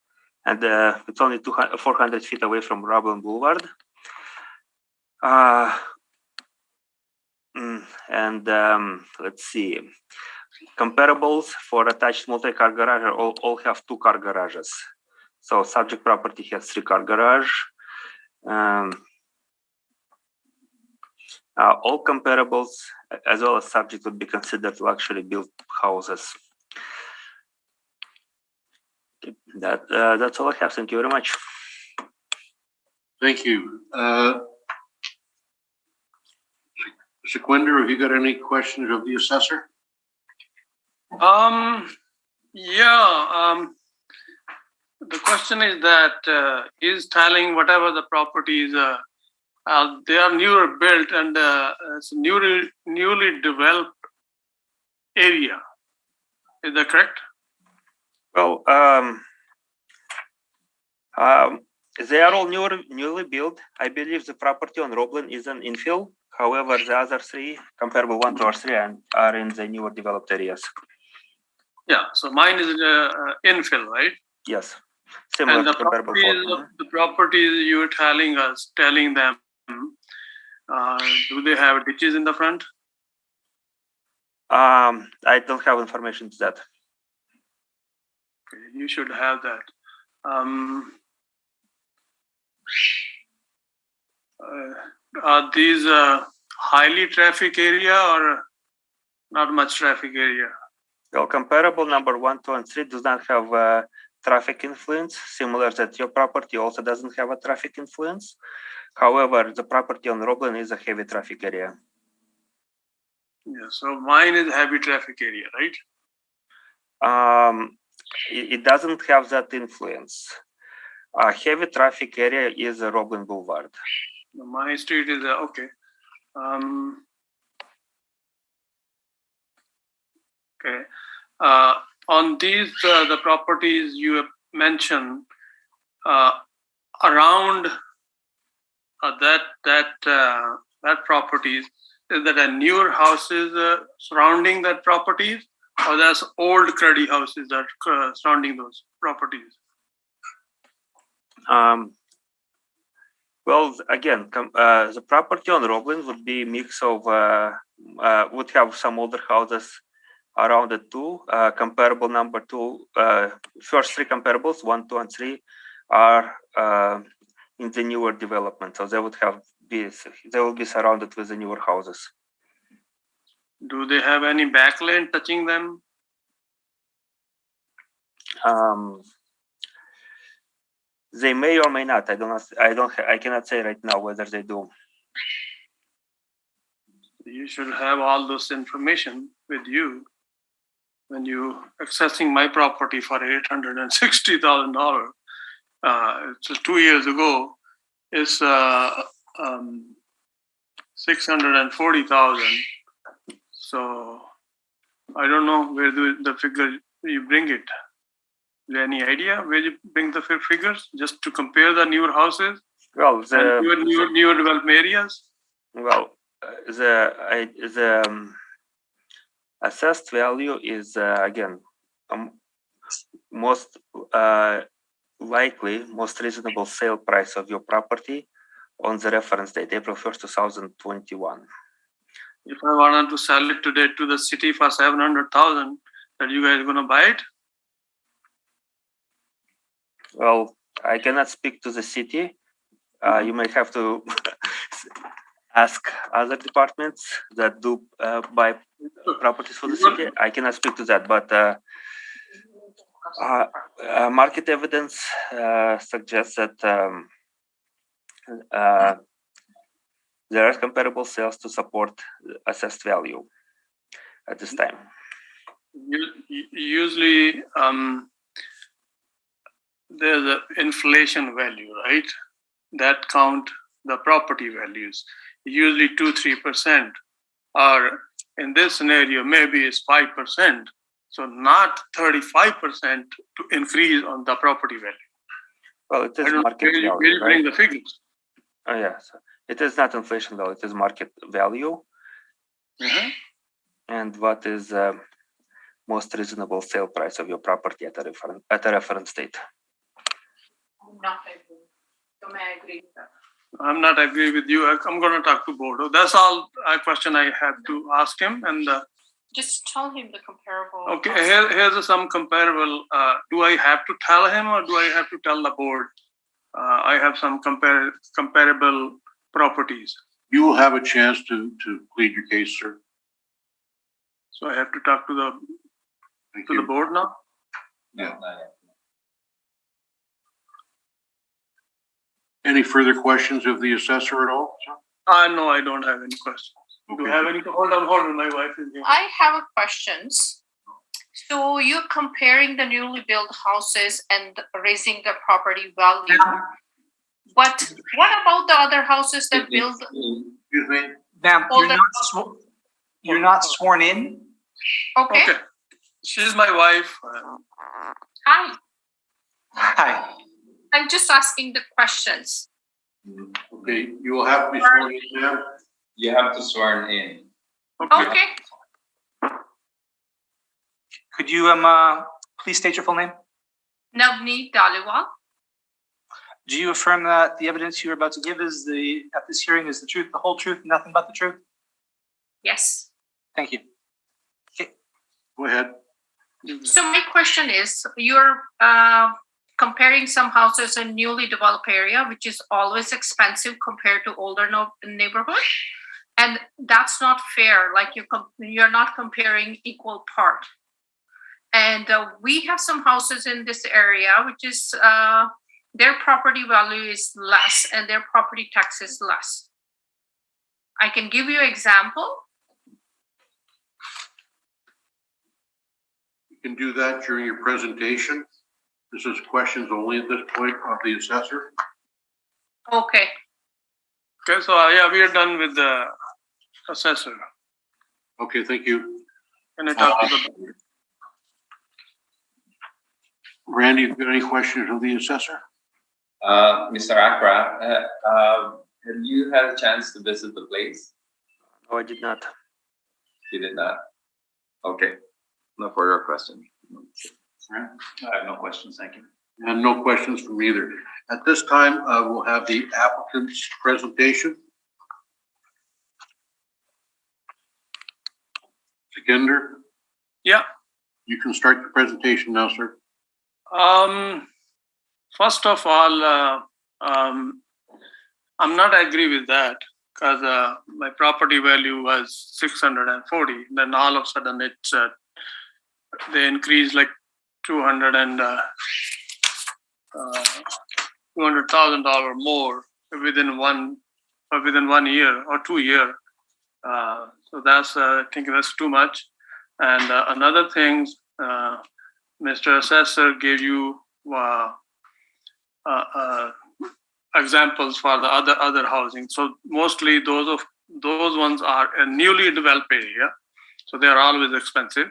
And it's only 400 feet away from Roblin Boulevard. Let's see. Comparables for attached multi-car garage all have 2-car garages. So subject property has 3-car garage. All comparables as well as subject would be considered luxury built houses. That's all I have. Thank you very much. Thank you. Sequinder, have you got any questions of the assessor? The question is that is telling whatever the properties they are newer built and it's newly developed area. Is that correct? Well, they are all newly built. I believe the property on Roblin is an infill. However, the other 3, comparable 1, 2, or 3, are in the newer developed areas. Yeah. So mine is infill, right? Yes. Similar And the to comparable properties you were telling them, do they have ditches in the front? I don't have information to that. Okay, you should have that. Are these highly traffic area or not much traffic area? Well, comparable number 1, 2, and 3 does not have traffic influence. Similar that your property also doesn't have a traffic influence. However, the property on Roblin is a heavy traffic area. Yeah, so mine is heavy traffic area, right? It doesn't have that influence. A heavy traffic area is a Roblin Boulevard. My street is okay. Okay. On these the properties you have mentioned around that properties, is that a newer houses surrounding that properties, or that's old cruddy houses that surrounding those properties? Well, again, the property on Roblin would be a mix of would have some older houses around it too. Comparable number 2, first 3 comparables, 1, 2, and 3 are in the newer development, so they will be surrounded with the newer houses. Do they have any backland touching them? They may or may not. I cannot say right now whether they do. You should have all those information with you when you accessing my property for $860,000. It's 2 years ago. It's $640,000. So I don't know where the figure you bring it. Do you have any idea where you bring the figures just to compare the newer houses? Well, newer developed areas. Well, the assessed value is again most likely, most reasonable sale price of your property on the reference date, April 1st, 2021. If I wanted to sell it today to the city for 700,000, that you guys gonna buy it? Well, I cannot speak to the city. You might have to ask other departments that do buy properties for the city. I cannot speak to that, but market evidence suggests that there are comparable sales to support assessed value at this time. Usually, there's an inflation value, right? That count the property values. Usually 2-3%, or in this scenario, maybe it's 5%. So not 35% to increase on the property value. Well, it is I don't market know value, where you bring right? the figures. Oh, yeah. So it is not inflation though, it is market value. And what is most reasonable sale price of your property at a reference date? Not agree. So may I agree with that? I'm not agree with you. I'm going to talk to board. That's all a question I had to ask him. And Just tell him the comparable. okay, here's some comparable. Do I have to tell him or do I have to tell the board? I have some comparable properties. You will have a chance to plead your case, sir. So I have to talk to Thank the you. board now. Yeah. Any further questions of the assessor at all? sir? No, I don't have any questions. Do you Okay. have any? Hold on. My wife is here. I have a questions. So you're comparing the newly built houses and raising the property value. But what about the other houses that build? Excuse me? Ma'am, Older- you're not sworn in? Okay. Okay. She's my wife. Hi. Hi. I'm just asking the questions. Okay, you will have to be sworn in, ma'am. You have to swear in. Okay. Could you please state your full name? Navneet Dhaliwal. Do you affirm that the evidence you are about to give at this hearing is the truth, the whole truth, nothing but the truth? Yes. Thank you. Go ahead. So my question is, you're comparing some houses in newly developed area, which is always expensive compared to older neighborhood, and that's not fair. Like you're not comparing equal part. And we have some houses in this area, which is their property value is less and their property tax is less. I can give you an example. You can do that during your presentation. This is questions only at this point of the assessor. Okay. Okay, so yeah, we are done with the assessor. Okay, thank you. Can I talk to the board? Randy, have you got any questions of the assessor? Mr. Accra, have you had a chance to visit the place? No, I did not. You did not? Okay. No further question. I have no questions, thank you. And no questions from either. At this time, we'll have the applicant's presentation. Sekinder, Yeah. you can start the presentation now, sir. First of all, I'm not agree with that because my property value was 640. Then all of a sudden it's they increased like $200,000 more within 1 year or 2 year. So that's I think that's too much. And another thing, Mr. Assessor gave you examples for the other housing. So mostly those ones are a newly developed area, so they are always expensive.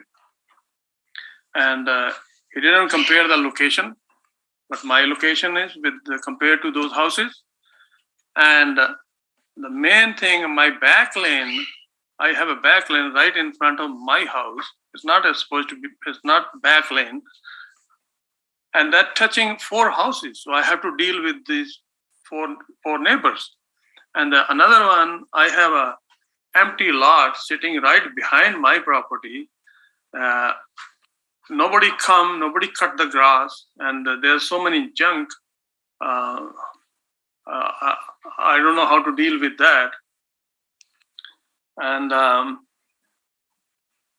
And he didn't compare the location, but my location is compared to those houses. And the main thing, my back lane, I have a back lane right in front of my house. It's not supposed to be. It's not back lane. and that touching 4 houses. So I have to deal with these four neighbors. And another one, I have a empty lot sitting right behind my property. Nobody cut the grass, and there's so many junk. I don't know how to deal with that. And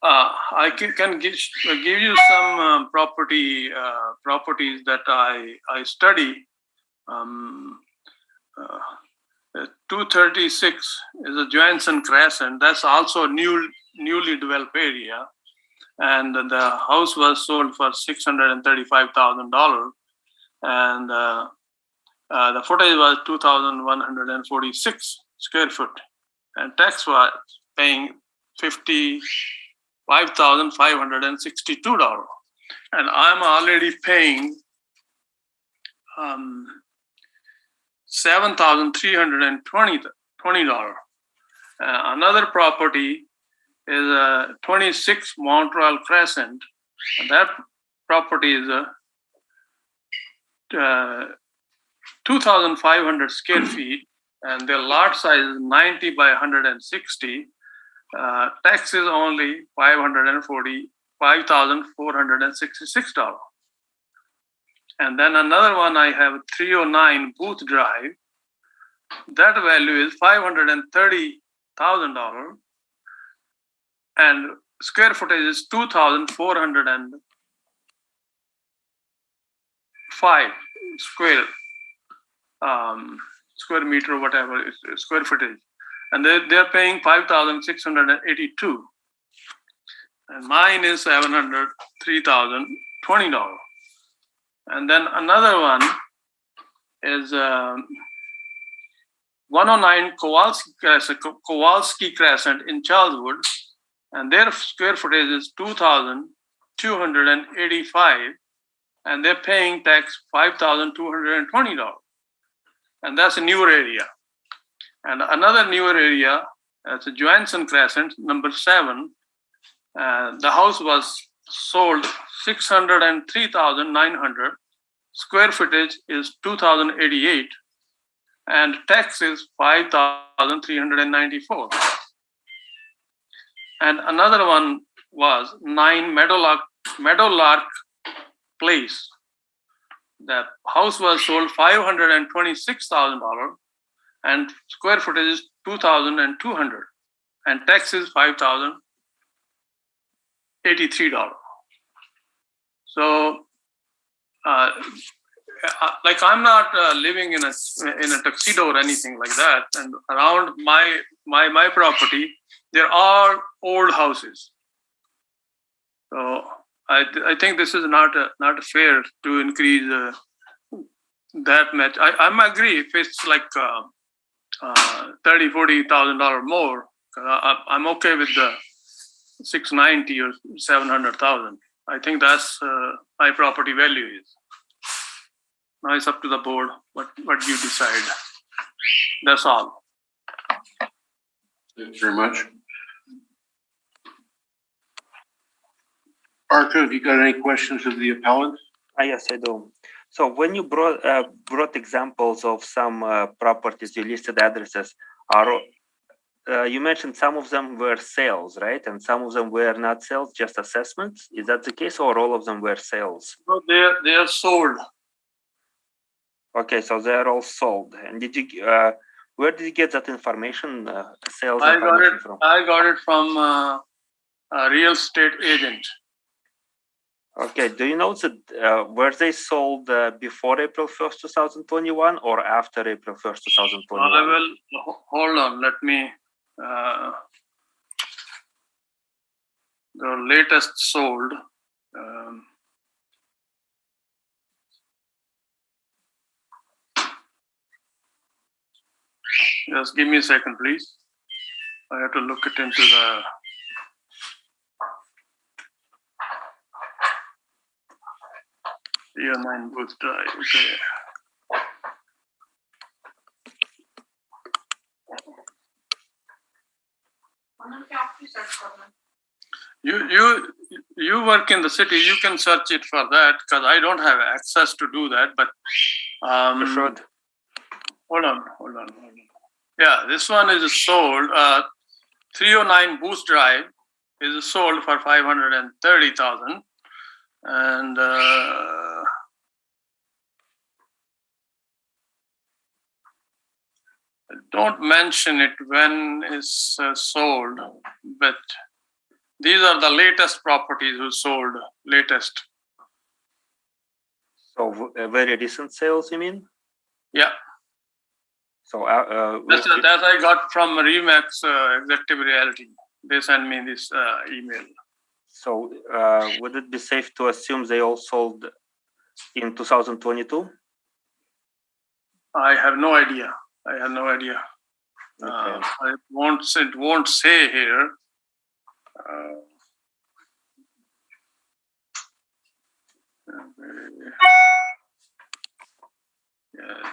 I can give you some properties that I study. 236 is a Johansson Crescent. That's also a newly developed area, and the house was sold for $635,000, and the footage was 2,146 square foot, and tax was paying $55,562, and I'm already paying $7,320. Another property is 26 Montreal Crescent, and that property is 2,500 square feet, and the lot size is 90 by 160. Tax is only $5,466. And then another one I have 309 Booth Drive. That value is $530,000, and square footage is 2,405 square meter, whatever square footage, and they're paying $5,682, and mine is $703,020. And then another one is 109 Kowalski Crescent in Charleswood, and their square footage is 2,285, and they're paying tax $5,220, and that's a newer area. And another newer area, that's a Johansson Crescent, number 7. The house was sold 603,900. Square footage is 2,088, and tax is 5,394. And another one was 9 Meadowlark Place. The house was sold $526,000, and square footage is 2,200, and tax is $5,083. So, like, I'm not living in a tuxedo or anything like that. And around my property, there are old houses. So I think this is not fair to increase that much. I'm agree if it's like $30,000-$40,000 more. I'm okay with the 690 or 700,000. I think that's my property value is. Now it's up to the board what you decide. That's all. Thanks very much. Arthur, have you got any questions of the appellant? Yes, I do. So when you brought examples of some properties, you listed addresses, you mentioned some of them were sales, right? And some of them were not sales, just assessments. Is that the case, or all of them were sales? No, they are sold. Okay, so they are all sold. And did you where did you get that information? Sales I information from? I got it from a real estate agent. Okay, do you know that were they sold before April 1st, 2021, or after April 1st, 2021? I will hold on. Let me. The latest sold. Just give me a second, please. I have to look it into the. Year 9 Booth Drive. Okay. You work in the city. You can search it for that because I don't have access to do that. But You should. hold on. Yeah, this one is sold. 309 Boost Drive is sold for 530,000, and don't mention it when it's sold, but these are the latest properties who sold latest. So very recent sales, you mean? Yeah, So that I got from Remax Executive Reality. They sent me this email. so would it be safe to assume they all sold in 2022? I have no idea. Okay. It won't say here. Yeah.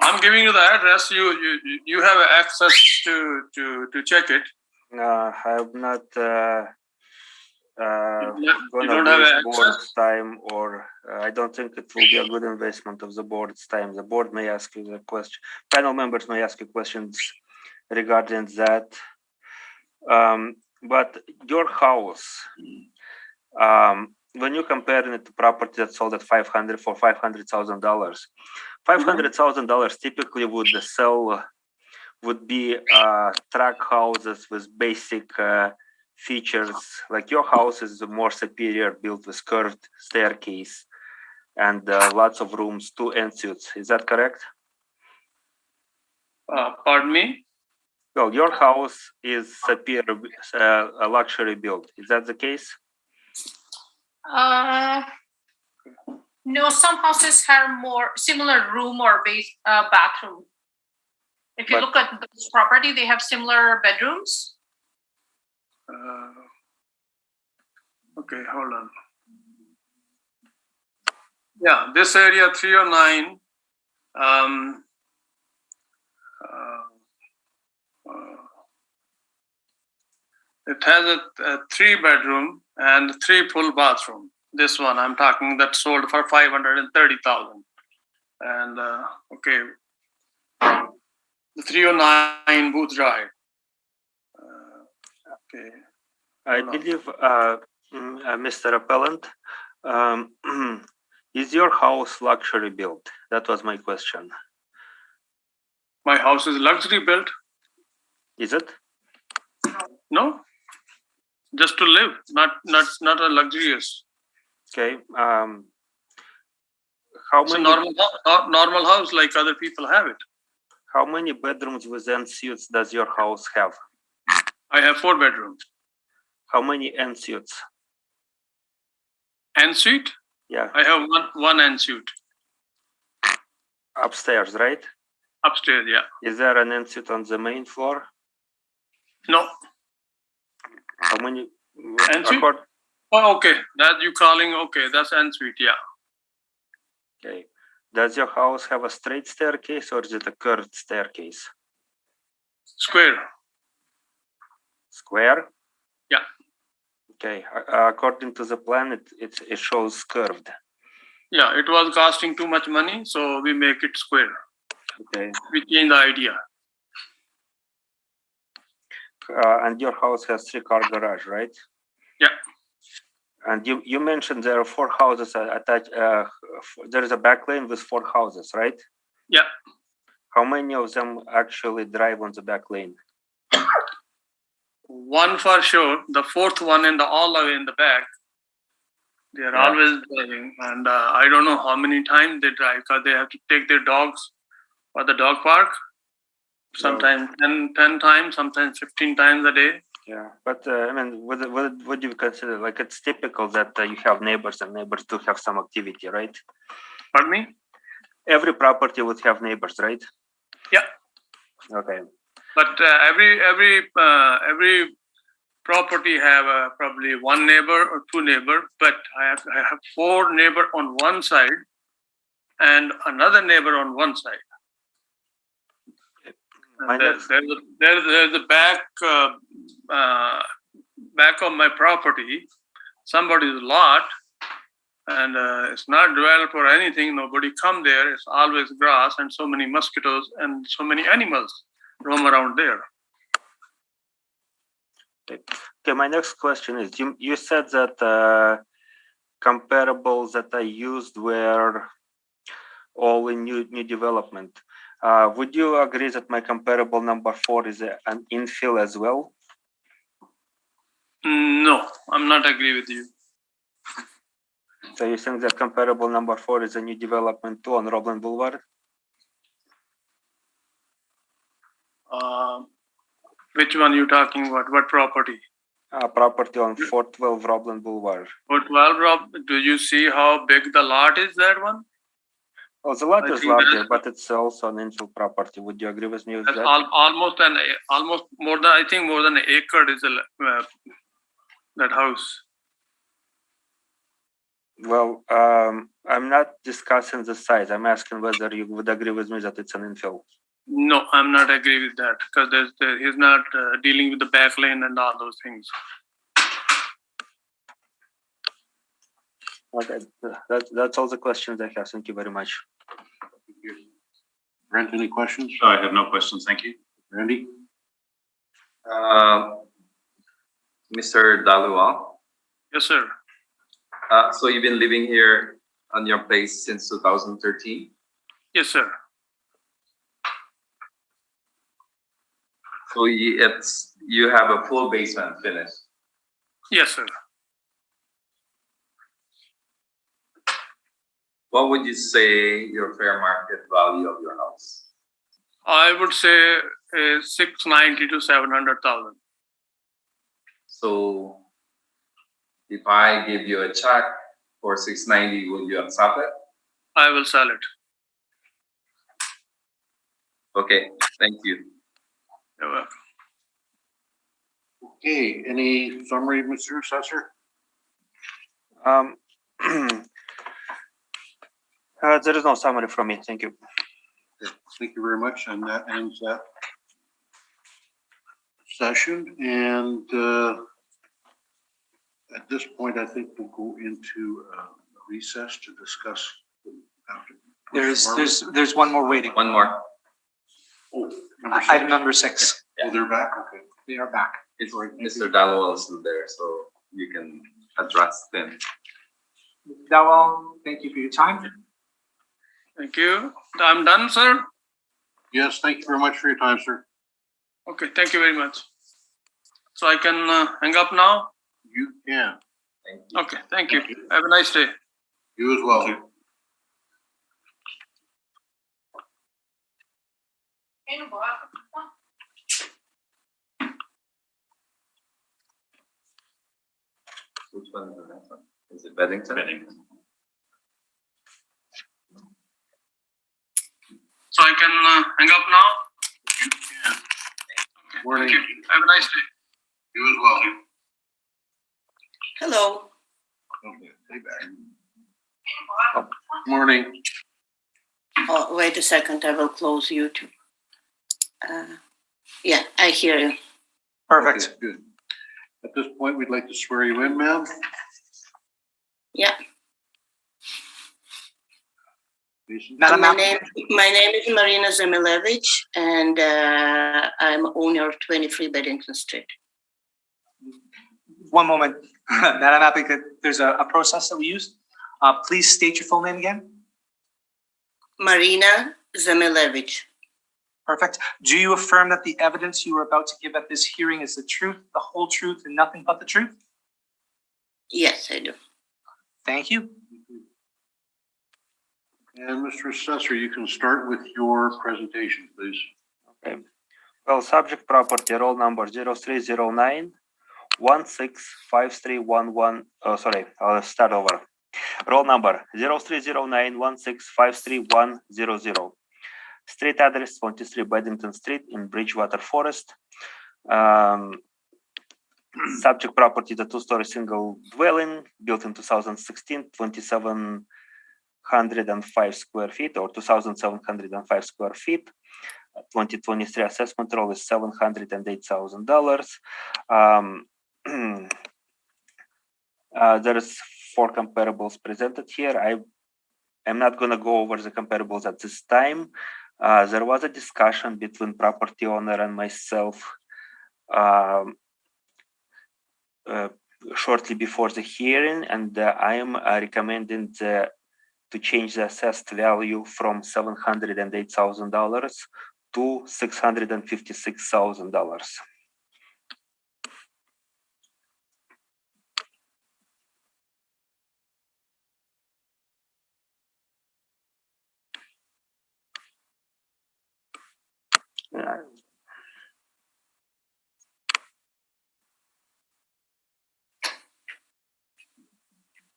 I'm giving you the address. You have access to check it. I'm not You gonna don't have waste access? board's time, or I don't think it will be a good investment of the board's time. The board may ask you the question. Panel members may ask you questions regarding that. But your house, when you compare it to property that sold at $500,000, $500,000 typically would be track houses with basic features. Like your house is more superior, built with curved staircase and lots of rooms, 2 en-suites. Is that correct? Pardon me? Well, your house is superior, a luxury build. Is that the case? No, some houses have more similar room or bathroom. If you look at this property, they have similar bedrooms. Okay, hold on. Yeah, this area 309. It has a 3-bedroom and 3 full bathroom. This one I'm talking that sold for 530,000. And okay, the 309 Booth Drive. Okay. I believe, Mr. Appellant, is your house luxury built? That was my question. My house is luxury built. Is it? No, just to live, not a luxurious. Okay. It's a normal house like other people have it. How many bedrooms with en-suites does your house have? I have 4 bedrooms. How many en-suites? En-suite? Yeah. I have one en-suite. Upstairs, right? Upstairs, yeah. Is there an en-suite on the main floor? No. How many? En-suite? Oh, okay. That you calling? Okay, that's en-suite, yeah. Okay. Does your house have a straight staircase or is it a curved staircase? Square. Square? Yeah. Okay. According to the plan, it shows curved. Yeah, it was costing too much money, so we make it square. Okay. We change the idea. And your house has 3-car garage, right? Yeah. And you mentioned there are 4 houses attached. There is a back lane with 4 houses, right? Yeah. How many of them actually drive on the back lane? One for sure. The 4th one all the way in the back. They are always driving, and I don't know how many times they drive because they have to take their dogs for the dog park. Sometimes 10 times, sometimes 15 times a day. Yeah, but I mean, what do you consider? Like, it's typical that you have neighbors, and neighbors do have some activity, right? Pardon me? Every property would have neighbors, right? Yeah. Okay. But every property have probably 1 neighbor or 2 neighbor. But I have 4 neighbor on one side and another neighbor on one side. There's a back of my property, somebody's lot, and it's not developed or anything. Nobody come there. It's always grass and so many mosquitoes and so many animals roam around there. Okay, my next question is, you said that comparables that I used were all in new development. Would you agree that my comparable number 4 is an infill as well? No, I'm not agree with you. So you think that comparable number 4 is a new development too on Roblin Boulevard? Which one you talking about? What property? Property on 412 Roblin Boulevard. 412, Rob, do you see how big the lot is, that one? Oh, the lot I is think larger, that's- but it's also an infill property. Would you agree with me with That's that? almost more than, I think more than an acre is that house. Well, I'm not discussing the size. I'm asking whether you would agree with me that it's an infill. No, I'm not agree with that because he's not dealing with the back lane and all those things. Okay, that's all the questions I have. Thank you very much. Brent, any questions? I have no questions, thank you. Randy? Mr. Dalual, Yes, sir. so you've been living here on your place since 2013? Yes, sir. So you have a full basement finish. Yes, sir. What would you say your fair market value of your house? I would say 690 to 700,000. So if I give you a check for 690, will you accept it? I will sell it. Okay, thank you. You're welcome. Okay, any summary, Mr. Assessor? There is no summary from me. Thank you. Thank you very much, and that ends that session. And at this point, I think we'll go into recess to discuss. There's one more waiting. One more. Oh, Item number 6. Oh, they're back. Okay. They are back. It's Mr. Dalual is still there, so you can address them. Dawal, thank you for your time. Thank you. I'm done, sir. Yes, thank you very much for your time, sir. Okay, thank you very much. So I can hang up now? You can. Thank you. Okay, thank you. Have a nice day. You as well. Which one is the next one? Is it Beddington? Beddington. So I can hang up now? You can. Okay, Morning. thank you. Have a nice day. You as well. Hello. Okay, stay back. Morning. Oh, wait a second. I will close YouTube. Yeah, I hear you. Perfect. Okay, good. At this point, we'd like to swear you in, ma'am. Yeah. Jason? Madam My Applicant. name is Marina Zemilevich, and I'm owner of 23 Beddington Street. One moment. Madam Applicant, there's a process that we use. Please state your full name again. Marina Zemilevich. Perfect. Do you affirm that the evidence you are about to give at this hearing is the truth, the whole truth, and nothing but the truth? Yes, I do. Thank you. And Mr. Assessor, you can start with your presentation, please. Okay. Well, subject property, roll number 0309 165311. Oh, sorry, I'll start over. Roll number 0309 16531100. Street address 23 Beddington Street in Bridgewater Forest. Subject property is a two-story single dwelling built in 2016, 2,705 square feet or 2,705 square feet. 2023 assessment roll is $708,000. There's 4 comparables presented here. I am not going to go over the comparables at this time. There was a discussion between property owner and myself shortly before the hearing, and I am recommending to change the assessed value from $708,000 to $656,000.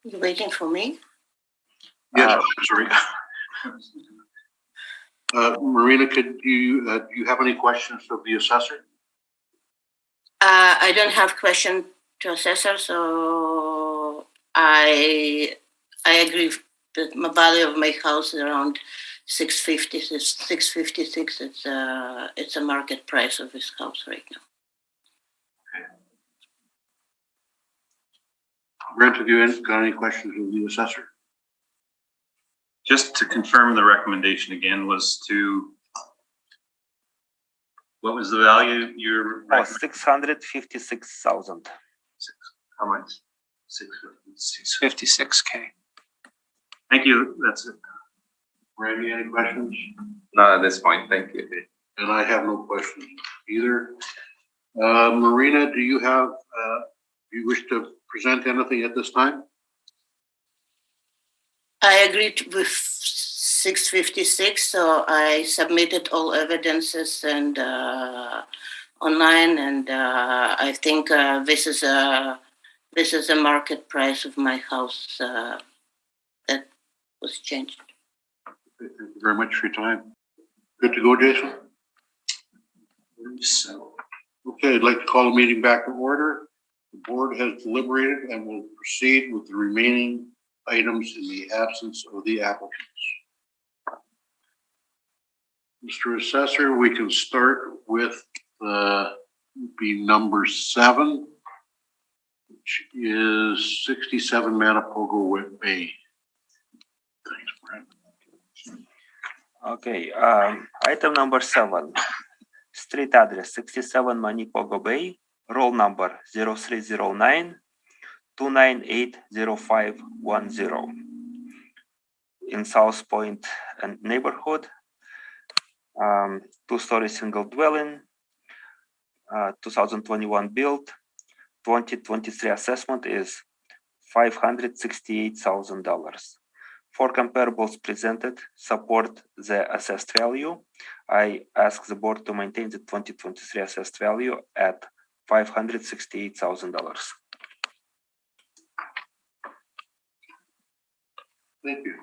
You waiting for me? Yes, sorry. Marina, do you have any questions of the assessor? I don't have question to assessor, so I agree that the value of my house is around 650, 656. It's a market price of this house right now. Brent, have you got any questions of the assessor? Just to confirm, the recommendation again was to, what was the value you're recommending? 656,000. How much? 56K. Thank you, that's it. Randy, any questions? Not at this point, thank you. And I have no questions either. Marina, do you have, do you wish to present anything at this time? I agreed with 656, so I submitted all evidences and online, and I think this is a market price of my house that was changed. Thank you very much for your time. Good to go, Jason? So, okay, I'd like to call the meeting back to order. The board has deliberated and will proceed with the remaining items in the absence of the applicants. Mr. Assessor, we can start with be number 7, which is 67 Manipogo Bay. Thanks, Brent. Okay, item number 7, street address 67 Manipogo Bay, roll number 0309 2980510 in South Point and neighborhood. 2-story single dwelling, 2021 build, 2023 assessment is $568,000. 4 comparables presented support the assessed value. I ask the board to maintain the 2023 assessed value at $568,000. Thank you.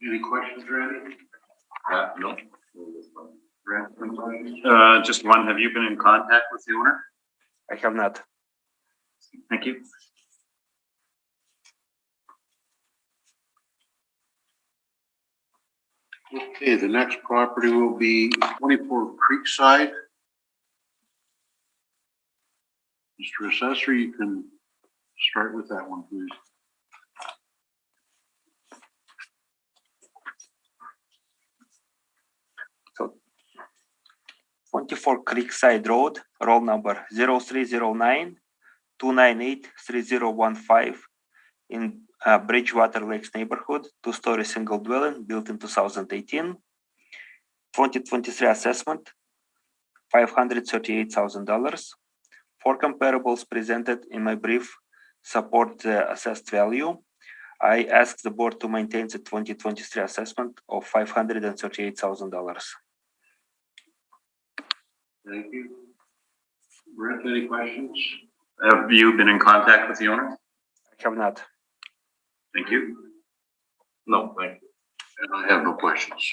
Any questions, Randy? No. Brent, any questions? Just one, have you been in contact with the owner? I have not. Thank you. Okay, the next property will be 24 Creekside. Mr. Assessor, you can start with that one, please. So 24 Creekside Road, roll number 0309 298 3015 in Bridgewater Lakes neighborhood, 2-story single dwelling built in 2018. 2023 assessment, $538,000. 4 comparables presented in my brief support the assessed value. I ask the board to maintain the 2023 assessment of $538,000. Thank you. Brent, any questions? Have you been in contact with the owner? I have not. Thank you. No, thank you. And I have no questions.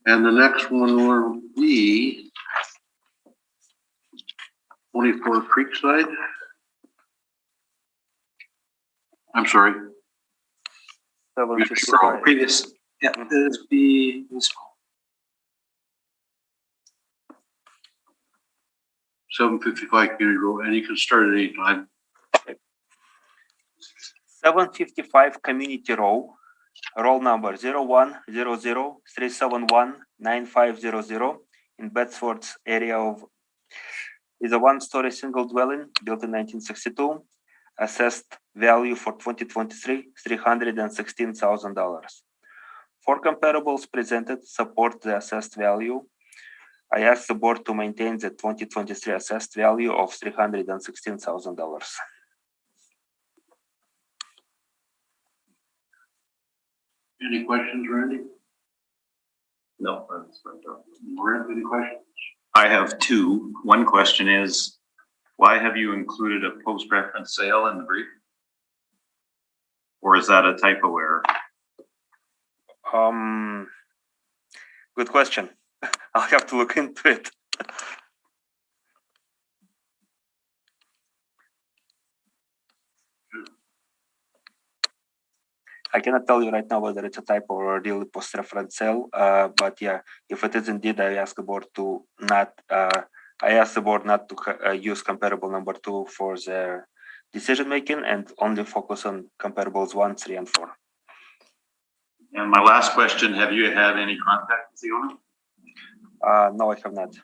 And the next one will be 24 Creekside. I'm sorry. 755. Previous, yeah, this would be this one. 755 Community Road, and you can start at any time. 755 Community Row, roll number 0100-371-9500 in Bedford's area of is a one-story single dwelling built in 1962. Assessed value for 2023, $316,000. 4 comparables presented support the assessed value. I ask the board to maintain the 2023 assessed value of $316,000. Any questions, Randy? No, that's right. Brent, any questions? I have two. One question is, why have you included a post-reference sale in the brief? Or is that a typo error? Good question. I'll have to look into it. I cannot tell you right now whether it's a typo or a real post-reference sale, but yeah, if it is indeed, I ask the board to not. I ask the board not to use comparable number 2 for their decision making and only focus on comparables 1, 3, and 4. And my last question: have you had any contact with the owner? No, I have not.